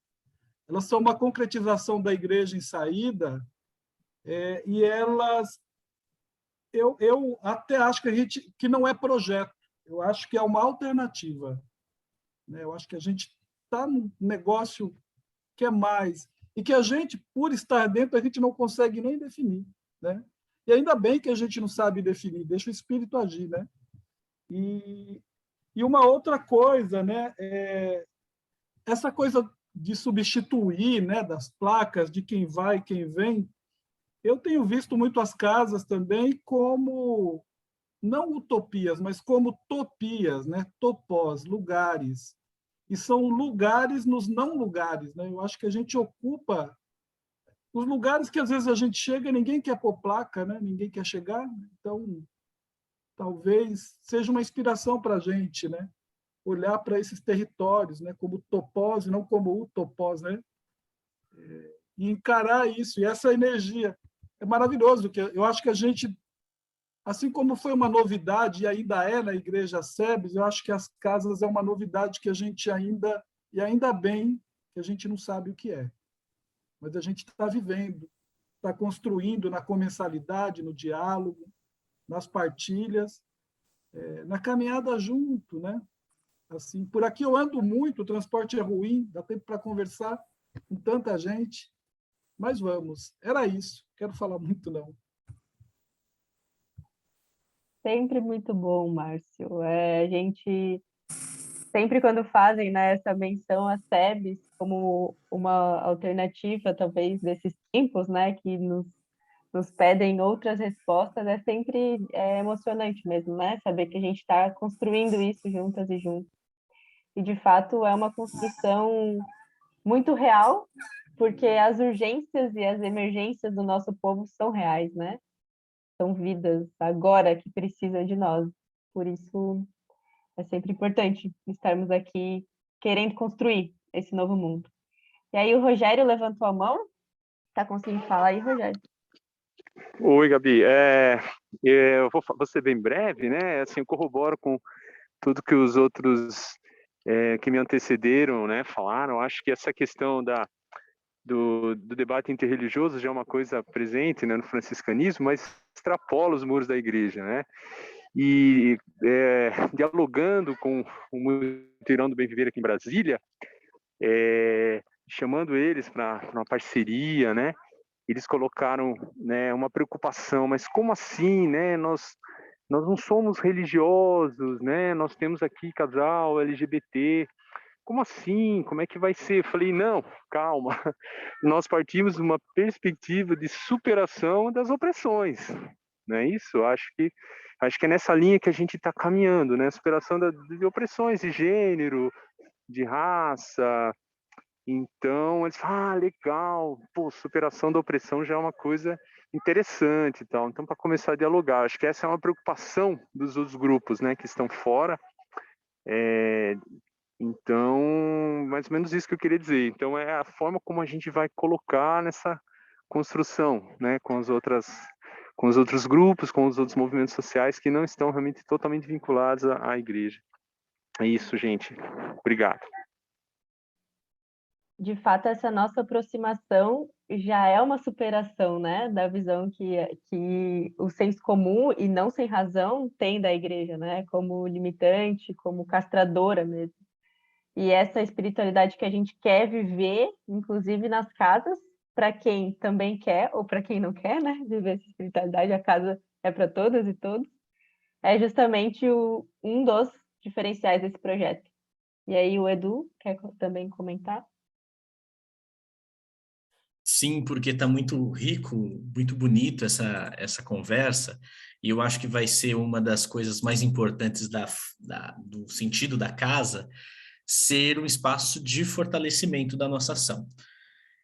são uma concretização da igreja em saída, e elas... Eu até acho que não é projeto, Eu acho que é uma alternativa, né? Eu acho que a gente está num negócio que é mais, e que a gente, por estar dentro, a gente não consegue nem definir, né? E ainda bem que a gente não sabe definir, deixa o espírito agir, né? E uma outra coisa, né? Essa coisa de substituir, né, das placas, de quem vai e quem vem, eu tenho visto muito as casas também como, não utopias, mas como topias, né? Topós, lugares. E são lugares nos não lugares, né? Eu acho que a gente ocupa os lugares que às vezes a gente chega e ninguém quer pôr placa, né? Ninguém quer chegar. Então, talvez seja uma inspiração para a gente, né? Olhar para esses territórios, né? Como topós e não como utopós, né? E encarar isso. E essa energia é maravilhoso, que eu acho que a gente, assim como foi uma novidade e ainda é na Igreja SEBS, eu acho que as casas é uma novidade que a gente ainda, e ainda bem que a gente não sabe o que é. Mas a gente está vivendo, está construindo na comensalidade, no diálogo, nas partilhas, na caminhada junto, né? Assim, por aqui eu ando muito, o transporte é ruim, dá tempo para conversar com tanta gente, mas vamos. Era isso, quero falar muito não. Sempre muito bom, Márcio. A gente, sempre quando fazem, né, essa menção a SEBS como uma alternativa, talvez, desses tempos, né, que nos pedem outras respostas, é sempre emocionante mesmo, né, saber que a gente está construindo isso juntas e juntos. E, de fato, é uma construção muito real, porque as urgências e as emergências do nosso povo são reais, né? São vidas agora que precisam de nós. Por isso, é sempre importante estarmos aqui querendo construir esse novo mundo. E aí o Rogério levantou a mão. Está conseguindo falar aí, Rogério? Oi, Gabi. Eu vou ser bem breve, né? Assim, eu corroboro com tudo que os outros que me antecederam, né, falaram. Acho que essa questão do debate interreligioso já é uma coisa presente, né, no franciscanismo, mas extrapola os muros da igreja, né? E dialogando com o Mutirão do Bem Viver aqui em Brasília, chamando eles para uma parceria, né? Eles colocaram, né, uma preocupação, mas como assim, né? Nós não somos religiosos, né? Nós temos aqui casal LGBT. Como assim? Como é que vai ser? Eu falei, não, calma. Nós partimos de uma perspectiva de superação das opressões, não é isso? Acho que é nessa linha que a gente está caminhando, né? Superação de opressões de gênero, de raça. Então, eles falam, legal, pô, superação da opressão já é uma coisa interessante e tal. Então, para começar a dialogar, acho que essa é uma preocupação dos outros grupos, né, que estão fora. Então, mais ou menos isso que eu queria dizer. Então, é a forma como a gente vai colocar nessa construção, né, com os outros grupos, com os outros movimentos sociais que não estão realmente totalmente vinculados à igreja. É isso, gente. Obrigado. De fato, essa nossa aproximação já é uma superação, né, da visão que o senso comum, e não sem razão, tem da igreja, né, como limitante, como castradora mesmo. E essa espiritualidade que a gente quer viver, inclusive nas casas, para quem também quer, ou para quem não quer, né, viver essa espiritualidade, a casa é para todas e todos, é justamente um dos diferenciais desse projeto. E aí o Edu quer também comentar? Sim, porque está muito rico, muito bonito essa conversa, e eu acho que vai ser uma das coisas mais importantes do sentido da casa, ser um espaço de fortalecimento da nossa ação.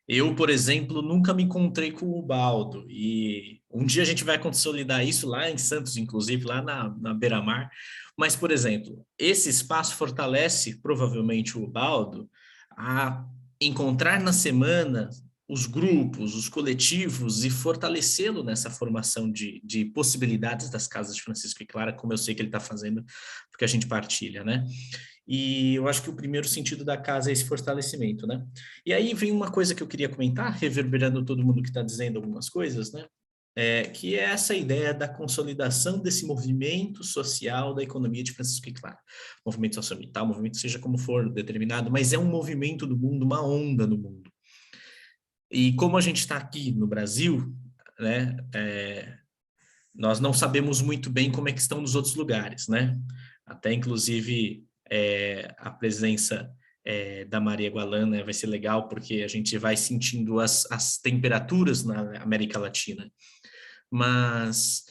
Eu, por exemplo, nunca me encontrei com o Baldo, e um dia a gente vai consolidar isso lá em Santos, inclusive, lá na Beira-Mar, mas, por exemplo, esse espaço fortalece, provavelmente, o Baldo a encontrar na semana os grupos, os coletivos, e fortalecê-lo nessa formação de possibilidades das casas de Francisco e Clara, como eu sei que ele está fazendo, porque a gente partilha, né? E eu acho que o primeiro sentido da casa é esse fortalecimento, né? E aí vem uma coisa que eu queria comentar, reverberando todo mundo que está dizendo algumas coisas, né? que é essa ideia da consolidação desse movimento social da economia de Francisco e Clara. Movimento socioambiental, movimento seja como for determinado, mas é um movimento do mundo, uma onda no mundo. E como a gente está aqui no Brasil, né, nós não sabemos muito bem como é que estão nos outros lugares, né? Até, inclusive, a presença da Maria Gualã, né, vai ser legal, porque a gente vai sentindo as temperaturas na América Latina. Mas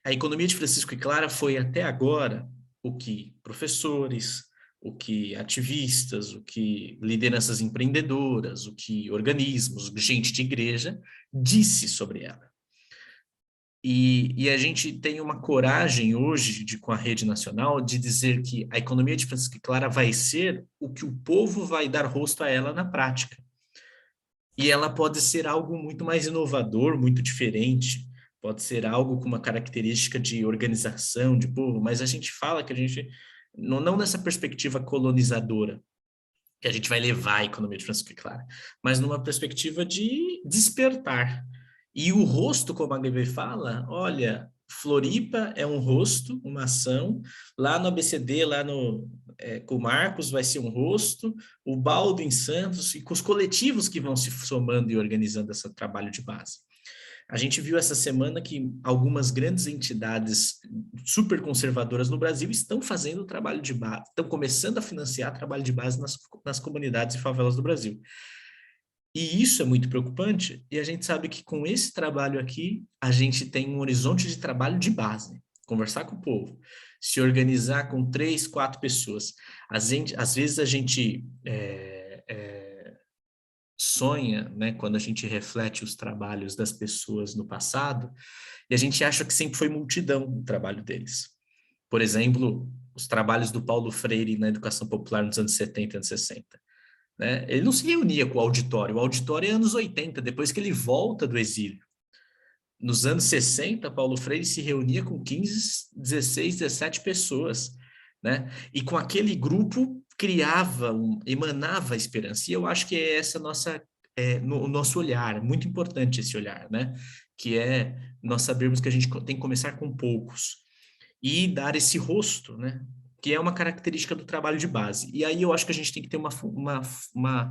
a economia de Francisco e Clara foi, até agora, o que professores, o que ativistas, o que lideranças empreendedoras, o que organismos, gente de igreja, disse sobre ela. E a gente tem uma coragem hoje, com a rede nacional, de dizer que a economia de Francisco e Clara vai ser o que o povo vai dar rosto a ela na prática. E ela pode ser algo muito mais inovador, muito diferente, pode ser algo com uma característica de organização, de povo, mas a gente fala que a gente, não nessa perspectiva colonizadora, que a gente vai levar a economia de Francisco e Clara, mas numa perspectiva de despertar. E o rosto, como a Gabi fala, olha, Floripa é um rosto, uma ação, lá no ABCD, lá com o Marcos vai ser um rosto, o Baldo em Santos, e com os coletivos que vão se somando e organizando esse trabalho de base. A gente viu essa semana que algumas grandes entidades super conservadoras no Brasil estão fazendo o trabalho de base, estão começando a financiar trabalho de base nas comunidades e favelas do Brasil. E isso é muito preocupante, e a gente sabe que com esse trabalho aqui, a gente tem um horizonte de trabalho de base, conversar com o povo, se organizar com 3, 4 pessoas. Às vezes a gente sonha, né, quando a gente reflete os trabalhos das pessoas no passado, e a gente acha que sempre foi multidão o trabalho deles. Por exemplo, os trabalhos do Paulo Freire na educação popular nos anos 70 e anos 60. Né? Ele não se reunia com o auditório é anos 80, depois que ele volta do exílio. Nos anos 60, Paulo Freire se reunia com 15, 16, 17 pessoas, né? E com aquele grupo emanava a esperança. E eu acho que é essa o nosso olhar, muito importante esse olhar, né? Que é nós sabermos que a gente tem que começar com poucos e dar esse rosto, né? Que é uma característica do trabalho de base. E aí eu acho que a gente tem que ter uma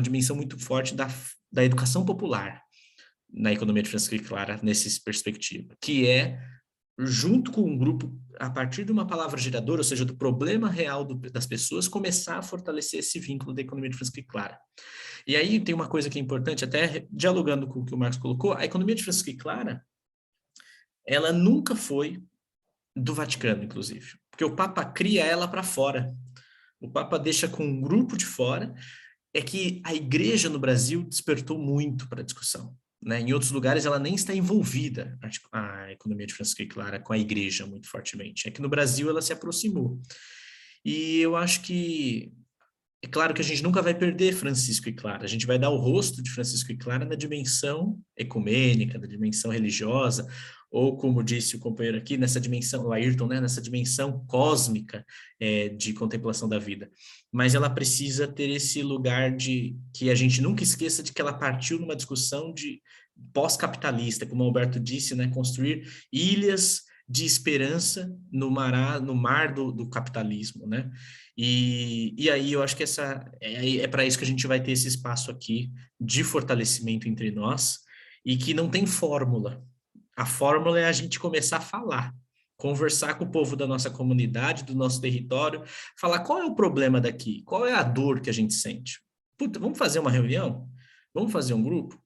dimensão muito forte da educação popular na economia de Francisco e Clara, nessa perspectiva, que é, junto com um grupo, a partir de uma palavra geradora, ou seja, do problema real das pessoas, começar a fortalecer esse vínculo da economia de Francisco e Clara. E aí tem uma coisa que é importante, até dialogando com o que o Marcos colocou, a economia de Francisco e Clara, ela nunca foi do Vaticano, inclusive, porque o Papa cria ela para fora. O Papa deixa com um grupo de fora, é que a igreja no Brasil despertou muito para a discussão. Né? Em outros lugares ela nem está envolvida, a economia de Francisco e Clara, com a igreja muito fortemente. É que no Brasil ela se aproximou. E eu acho que, é claro que a gente nunca vai perder Francisco e Clara, a gente vai dar o rosto de Francisco e Clara na dimensão ecumênica, na dimensão religiosa, ou como disse o companheiro aqui, nessa dimensão, o Ayrton, né? Nessa dimensão cósmica de contemplação da vida. Mas ela precisa ter esse lugar de que a gente nunca esqueça de que ela partiu numa discussão de pós-capitalista, como o Alberto disse, né? Construir ilhas de esperança no mar do capitalismo, né? E aí eu acho que é para isso que a gente vai ter esse espaço aqui de fortalecimento entre nós e que não tem fórmula. A fórmula é a gente começar a falar, conversar com o povo da nossa comunidade, do nosso território, falar qual é o problema daqui, qual é a dor que a gente sente. Puta, vamos fazer uma reunião? Vamos fazer um grupo?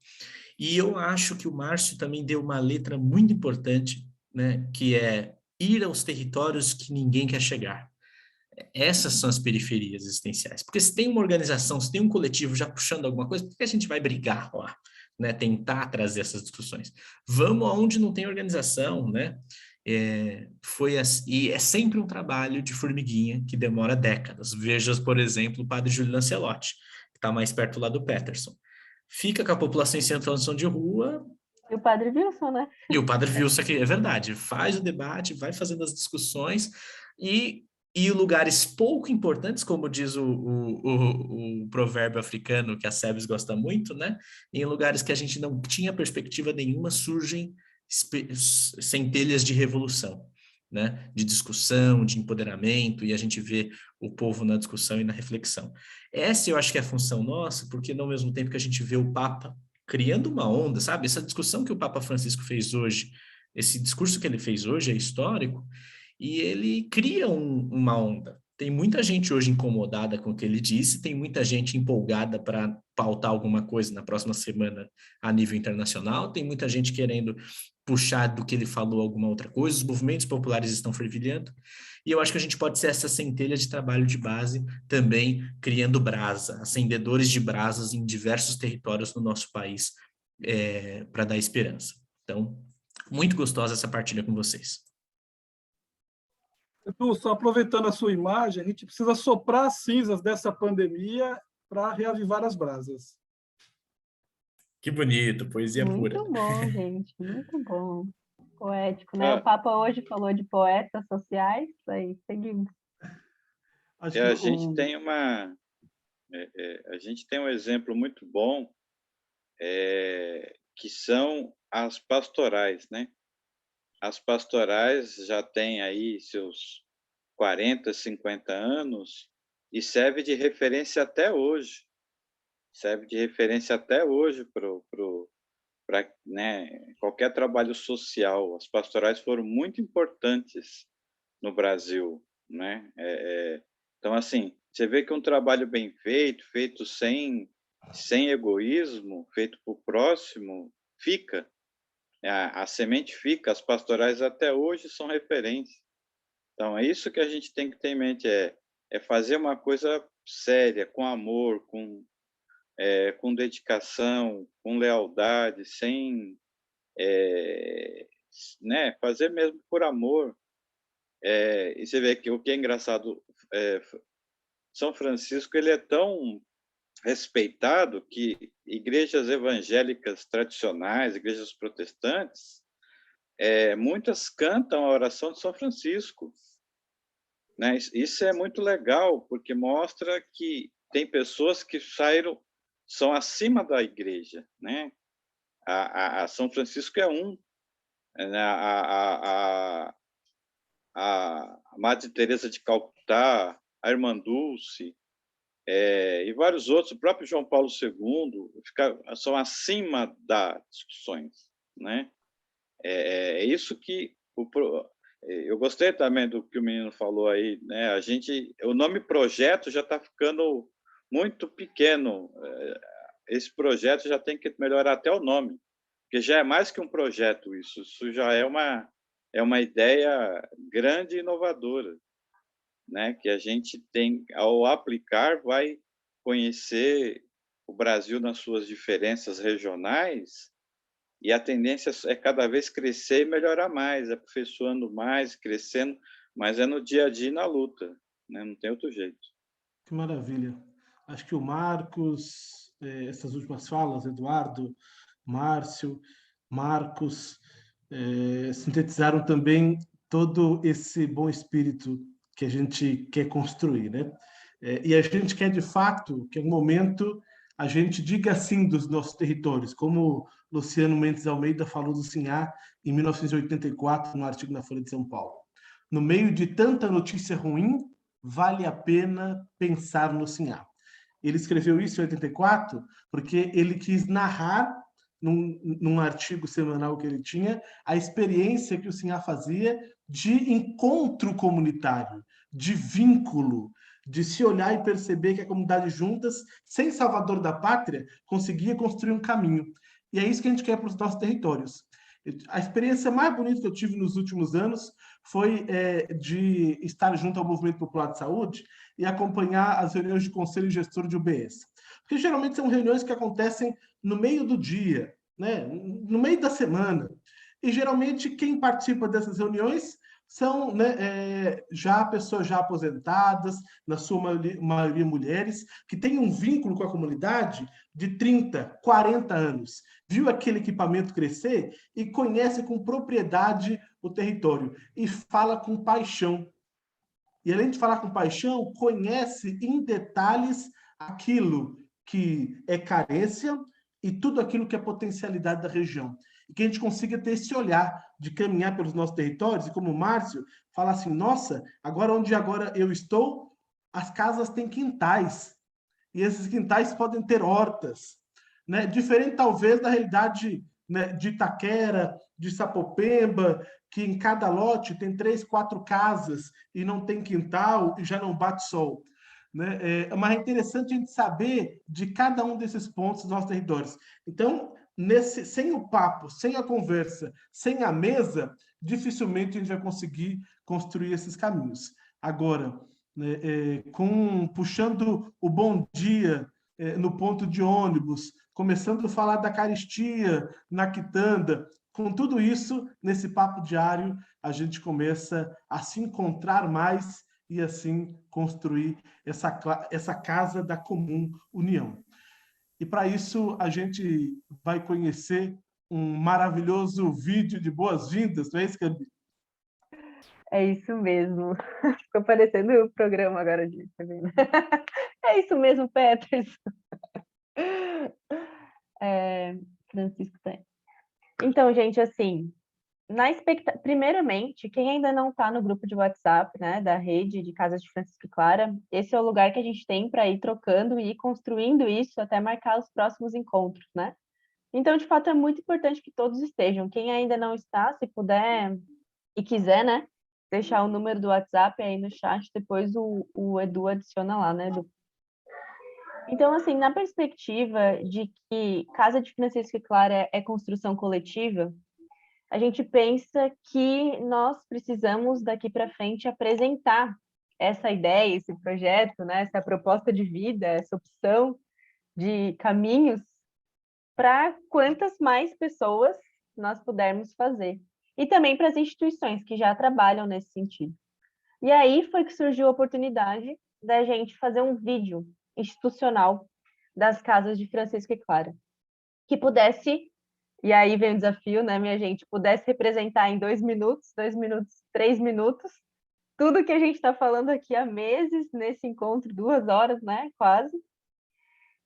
E eu acho que o Márcio também deu uma letra muito importante, né, que é ir aos territórios que ninguém quer chegar. Essas são as periferias existenciais. Porque se tem uma organização, se tem um coletivo já puxando alguma coisa, por que a gente vai brigar lá? Né, tentar trazer essas discussões. Vamos aonde não tem organização, né? E é sempre um trabalho de formiguinha que demora décadas. Veja, por exemplo, o padre Júlio Lancelotti, que está mais perto lá do Peterson. Fica com a população em situação de rua. E o padre Wilson, né? E o padre Wilson, que é verdade, faz o debate, vai fazendo as discussões e e lugares pouco importantes, como diz o provérbio africano que a Sebes gosta muito, né? Em lugares que a gente não tinha perspectiva nenhuma, surgem centelhas de revolução, né? De discussão, de empoderamento, e a gente vê o povo na discussão e na reflexão. Essa eu acho que é a função nossa, porque ao mesmo tempo que a gente vê o Papa criando uma onda, sabe? Essa discussão que o Papa Francisco fez hoje, esse discurso que ele fez hoje é histórico, e ele cria uma onda. Tem muita gente hoje incomodada com o que ele disse, tem muita gente empolgada para pautar alguma coisa na próxima semana a nível internacional, tem muita gente querendo puxar do que ele falou alguma outra coisa, os movimentos populares estão fervilhando, e eu acho que a gente pode ser essa centelha de trabalho de base também, criando brasa, acendedores de brasas em diversos territórios no nosso país, para dar esperança. Então, muito gostosa essa partilha com vocês. Edu, só aproveitando a sua imagem, a gente precisa soprar as cinzas dessa pandemia para reavivar as brasas. Que bonito, poesia pura. Muito bom, gente, muito bom. Poético, né? O Papa hoje falou de poetas sociais, aí seguimos. A gente tem a gente tem um exemplo muito bom, que são as pastorais, né? As pastorais já têm aí seus 40, 50 anos e serve de referência até hoje. Serve de referência até hoje para né, qualquer trabalho social. As pastorais foram muito importantes no Brasil, né? Então, assim, você vê que um trabalho bem feito, feito sem egoísmo, feito para o próximo, fica. A semente fica, as pastorais até hoje são referência. Então, é isso que a gente tem que ter em mente, é fazer uma coisa séria, com amor, com dedicação, com lealdade, sem né, fazer mesmo por amor. E você vê que o que é engraçado, São Francisco ele é tão respeitado que igrejas evangélicas tradicionais, igrejas protestantes, muitas cantam a oração de São Francisco, né? Isso é muito legal, porque mostra que tem pessoas que são acima da igreja, né? A São Francisco é né? A Madre Teresa de Calcutá, a Irmã Dulce, e vários outros, o próprio João Paulo II, são acima das discussões, né? É isso que eu gostei também do que o menino falou aí, né? O nome projeto já está ficando muito pequeno. Esse projeto já tem que melhorar até o nome, porque já é mais que um projeto isso já é uma ideia grande e inovadora, né? Que a gente tem, ao aplicar, vai conhecer o Brasil nas suas diferenças regionais, e a tendência é cada vez crescer e melhorar mais, aperfeiçoando mais, crescendo, mas é no dia a dia e na luta, né? Não tem outro jeito. Que maravilha. Acho que o Marcos, essas últimas falas, Eduardo, Márcio, Marcos, sintetizaram também todo esse bom espírito que a gente quer construir, né? E a gente quer, de fato, que em um momento a gente diga sim dos nossos territórios, como Luciano Mendes Almeida falou do Sinhá em 1984, no artigo na Folha de São Paulo. No meio de tanta notícia ruim, vale a pena pensar no Sinhá. Ele escreveu isso em 84 porque ele quis narrar, num artigo semanal que ele tinha, a experiência que o Sinhá fazia de encontro comunitário, de vínculo, de se olhar e perceber que a comunidade juntas, sem Salvador da Pátria, conseguia construir um caminho. E é isso que a gente quer para os nossos territórios. A experiência mais bonita que eu tive nos últimos anos foi de estar junto ao Movimento Popular de Saúde e acompanhar as reuniões de conselho gestor de UBS. Porque geralmente são reuniões que acontecem no meio do dia, né? No meio da semana. E geralmente quem participa dessas reuniões são, né, pessoas já aposentadas, na sua maioria mulheres, que têm um vínculo com a comunidade de 30, 40 anos. Viu aquele equipamento crescer e conhece com propriedade o território e fala com paixão. e além de falar com paixão, conhece em detalhes aquilo que é carência e tudo aquilo que é potencialidade da região. E que a gente consiga ter esse olhar de caminhar pelos nossos territórios e, como o Márcio, falar assim, nossa, onde eu estou, as casas têm quintais. E esses quintais podem ter hortas. Né? Diferente, talvez, da realidade, né, de Itaquera, de Sapopemba, que em cada lote tem 3, 4 casas e não tem quintal e já não bate sol. Né? Mas é interessante a gente saber de cada um desses pontos dos nossos territórios. Então, sem o papo, sem a conversa, sem a mesa, dificilmente a gente vai conseguir construir esses caminhos. Agora, puxando o bom dia no ponto de ônibus, começando a falar da caristia na quitanda, com tudo isso, nesse papo diário, a gente começa a se encontrar mais e assim construir essa casa da comum união. E para isso a gente vai conhecer um maravilhoso vídeo de boas-vindas, não é isso, Gabi? É isso mesmo. Ficou parecendo o programa agora de TV. É isso mesmo, Peters. Francisco tem. Então, gente, assim, primeiramente, quem ainda não está no grupo de WhatsApp, né, da rede de Casas de Francisco e Clara, esse é o lugar que a gente tem para ir trocando e ir construindo isso até marcar os próximos encontros, né? Então, de fato, é muito importante que todos estejam. Quem ainda não está, se puder e quiser, né, deixar o número do WhatsApp aí no chat, depois o Edu adiciona lá, né, Edu? Então, assim, na perspectiva de que Casa de Francisco e Clara é construção coletiva, a gente pensa que nós precisamos, daqui para frente, apresentar essa ideia, esse projeto, né, essa proposta de vida, essa opção de caminhos para quantas mais pessoas nós pudermos fazer. E também para as instituições que já trabalham nesse sentido. E aí foi que surgiu a oportunidade da gente fazer um vídeo institucional das Casas de Francisco e Clara, que pudesse, e aí vem o desafio, né, minha gente, pudesse representar em 2 minutos, 3 minutos, tudo que a gente está falando aqui há meses, nesse encontro, 2 horas, né, quase,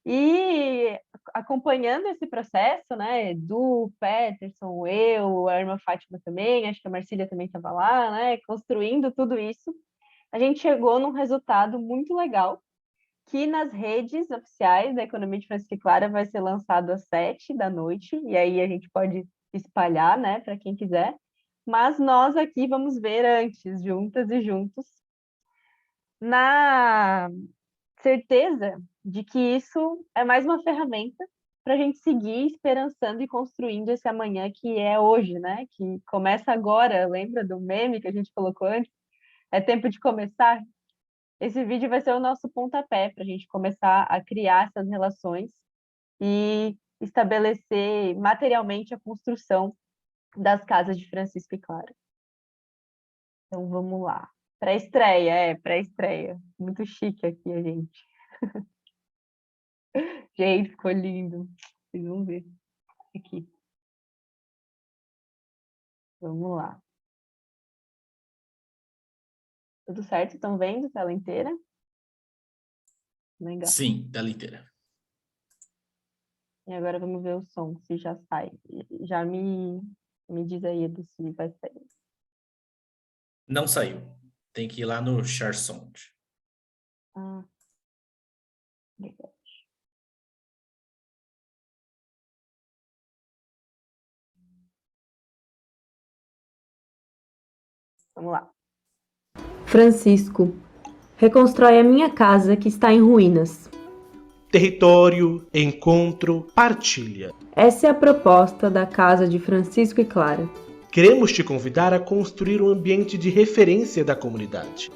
e acompanhando esse processo, né, Edu, Peterson, eu, a irmã Fátima também, acho que a Marcília também estava lá, né, construindo tudo isso, a gente chegou num resultado muito legal, que nas redes oficiais da Economia de Francisco e Clara vai ser lançado às 19h, e aí a gente pode espalhar, né, para quem quiser, mas nós aqui vamos ver antes, juntas e juntos, na certeza de que isso é mais uma ferramenta para a gente seguir esperançando e construindo esse amanhã que é hoje, né, que começa agora, lembra do meme que a gente colocou antes? É tempo de começar? Esse vídeo vai ser o nosso pontapé para a gente começar a criar essas relações e estabelecer materialmente a construção das Casas de Francisco e Clara. Então, vamos lá. Pré-estreia, pré-estreia. Muito chique aqui a gente. Gente, ficou lindo. Vocês vão ver. Aqui. Vamos lá. Tudo certo? Estão vendo? Tela inteira? Legal. Sim, tela inteira. E agora vamos ver o som, se já sai. Já me diz aí, Edu, se vai sair. Não saiu. Tem que ir lá no Share Sound. Ah, legal. Vamos lá. Francisco, reconstrói a minha casa que está em ruínas. Território, encontro, partilha. Essa é a proposta da Casa de Francisco e Clara. Queremos te convidar a construir um ambiente de referência da comunidade.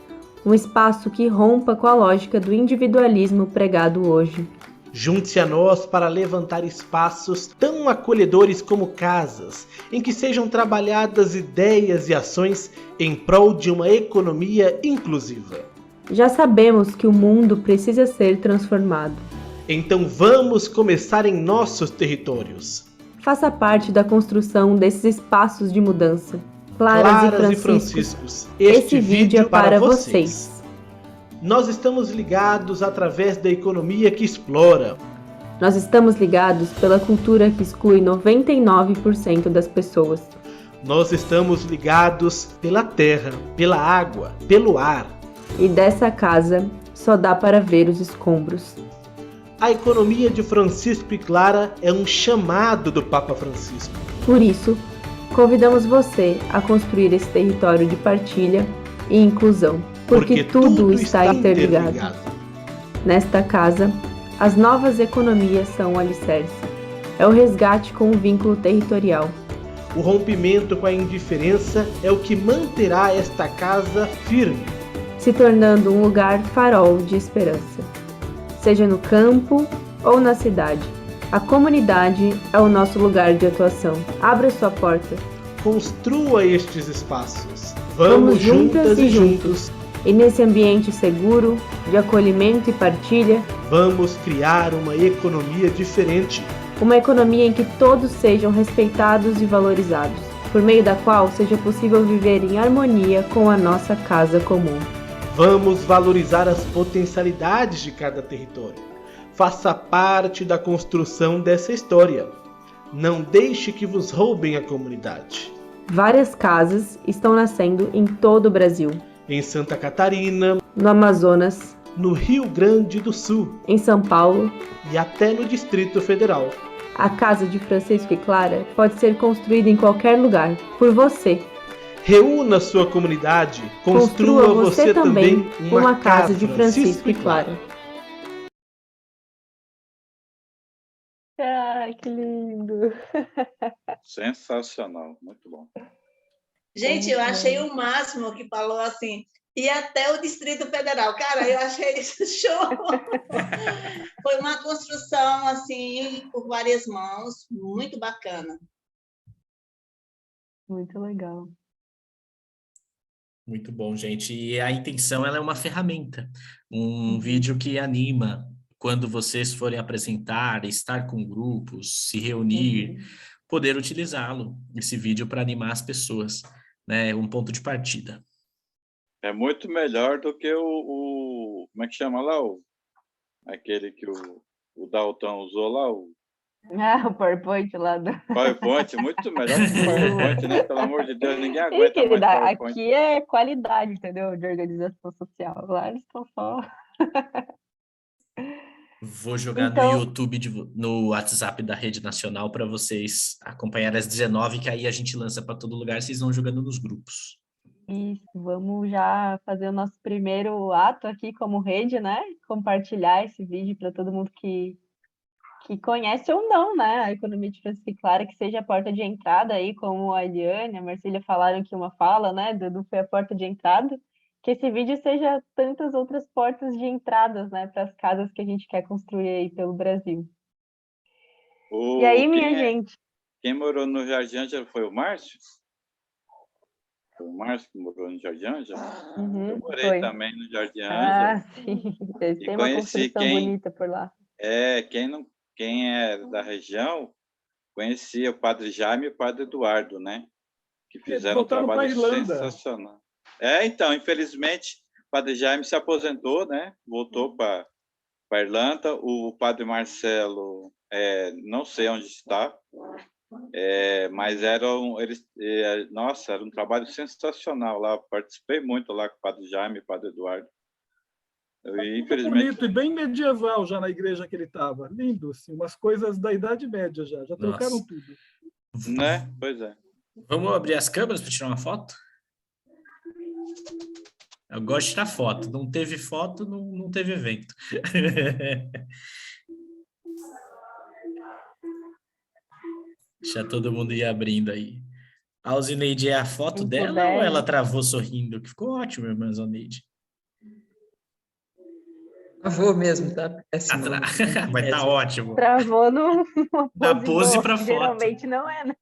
Um espaço que rompa com a lógica do individualismo pregado hoje. Junte-se a nós para levantar espaços tão acolhedores como casas, em que sejam trabalhadas ideias e ações em prol de uma economia inclusiva. Já sabemos que o mundo precisa ser transformado. Então vamos começar em nossos territórios. Faça parte da construção desses espaços de mudança. Claras e Franciscos, este vídeo é para vocês. Nós estamos ligados através da economia que explora. Nós estamos ligados pela cultura que exclui 99% das pessoas. Nós estamos ligados pela terra, pela água, pelo ar. E dessa casa só dá para ver os escombros. A economia de Francisco e Clara é um chamado do Papa Francisco. Por isso, convidamos você a construir esse território de partilha e inclusão, porque tudo está interligado. Nesta casa, as novas economias são o alicerce. É o resgate com o vínculo territorial. O rompimento com a indiferença é o que manterá esta casa firme, se tornando um lugar farol de esperança. Seja no campo ou na cidade, a comunidade é o nosso lugar de atuação. Abra sua porta. Construa estes espaços. Vamos juntas e juntos. E nesse ambiente seguro, de acolhimento e partilha, vamos criar uma economia diferente. Uma economia em que todos sejam respeitados e valorizados, por meio da qual seja possível viver em harmonia com a nossa casa comum. Vamos valorizar as potencialidades de cada território. Faça parte da construção dessa história. Não deixe que vos roubem a comunidade. Várias casas estão nascendo em todo o Brasil. Em Santa Catarina, no Amazonas, no Rio Grande do Sul, em São Paulo e até no Distrito Federal. A casa de Francisco e Clara pode ser construída em qualquer lugar, por você. Reúna sua comunidade, construa você também uma casa de Francisco e Clara. Ai, que lindo! Sensacional, muito bom. Gente, eu achei o máximo que falou assim, e até o Distrito Federal. Cara, eu achei isso show! Foi uma construção, assim, por várias mãos, muito bacana. Muito legal. Muito bom, gente. E a intenção, ela é uma ferramenta, um vídeo que anima quando vocês forem apresentar, estar com grupos, se reunir, poder utilizá-lo, esse vídeo, para animar as pessoas, né? Um ponto de partida. É muito melhor do que como é que chama lá? Aquele que o Dalton usou lá, o PowerPoint lá do... PowerPoint, muito melhor que o PowerPoint, né? Pelo amor de Deus, ninguém aguenta querida, mais PowerPoint. Aqui é qualidade, entendeu? De organização social. Lá eles estão só... Vou jogar no YouTube, no WhatsApp da Rede Nacional, para vocês acompanharem às 19, que aí a gente lança para todo lugar, vocês vão jogando nos grupos. Isso, vamos já fazer o nosso primeiro ato aqui como rede, né? Compartilhar esse vídeo para todo mundo que conhece ou não, né? A economia de Francisco e Clara, que seja a porta de entrada aí, como a Eliane, a Marcília falaram que uma fala, né? Dudu foi a porta de entrada. Que esse vídeo seja tantas outras portas de entradas, né, para as casas que a gente quer construir aí pelo Brasil. E aí, minha gente? Quem morou no Jardim Ângela foi o Márcio? Foi o Márcio que morou no Jardim Ângela? Eu morei também no Jardim Ângela. Ah, sim. Tem uma construção bonita por lá. Quem é da região conhecia o Padre Jaime e o Padre Eduardo, né? Que fizeram um trabalho sensacional. Então, infelizmente, o Padre Jaime se aposentou, né? Voltou para Irlanda. O Padre Marcelo, não sei onde está, mas era um trabalho sensacional lá. Participei muito lá com o Padre Jaime e o Padre Eduardo. Infelizmente... Bonito e bem medieval já na igreja que ele estava. Lindo, assim, umas coisas da Idade Média já trocaram tudo. Né? Pois é. Vamos abrir as câmeras para tirar uma foto? Eu gosto de tirar foto. Não teve foto, não teve evento. Deixa todo mundo ir abrindo aí. A Alzineide, é a foto dela ou ela travou sorrindo? Que ficou ótimo, irmã Alzineide. Travou mesmo, tá péssimo. Vai estar ótimo. Travou numa pose para foto. Geralmente não é, né?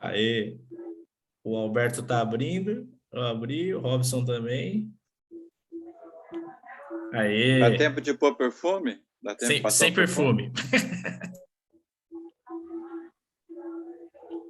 Aê. O Alberto tá abrindo. Eu abri, o Robson também. Aê. Dá tempo de pôr perfume? Dá tempo sem perfume.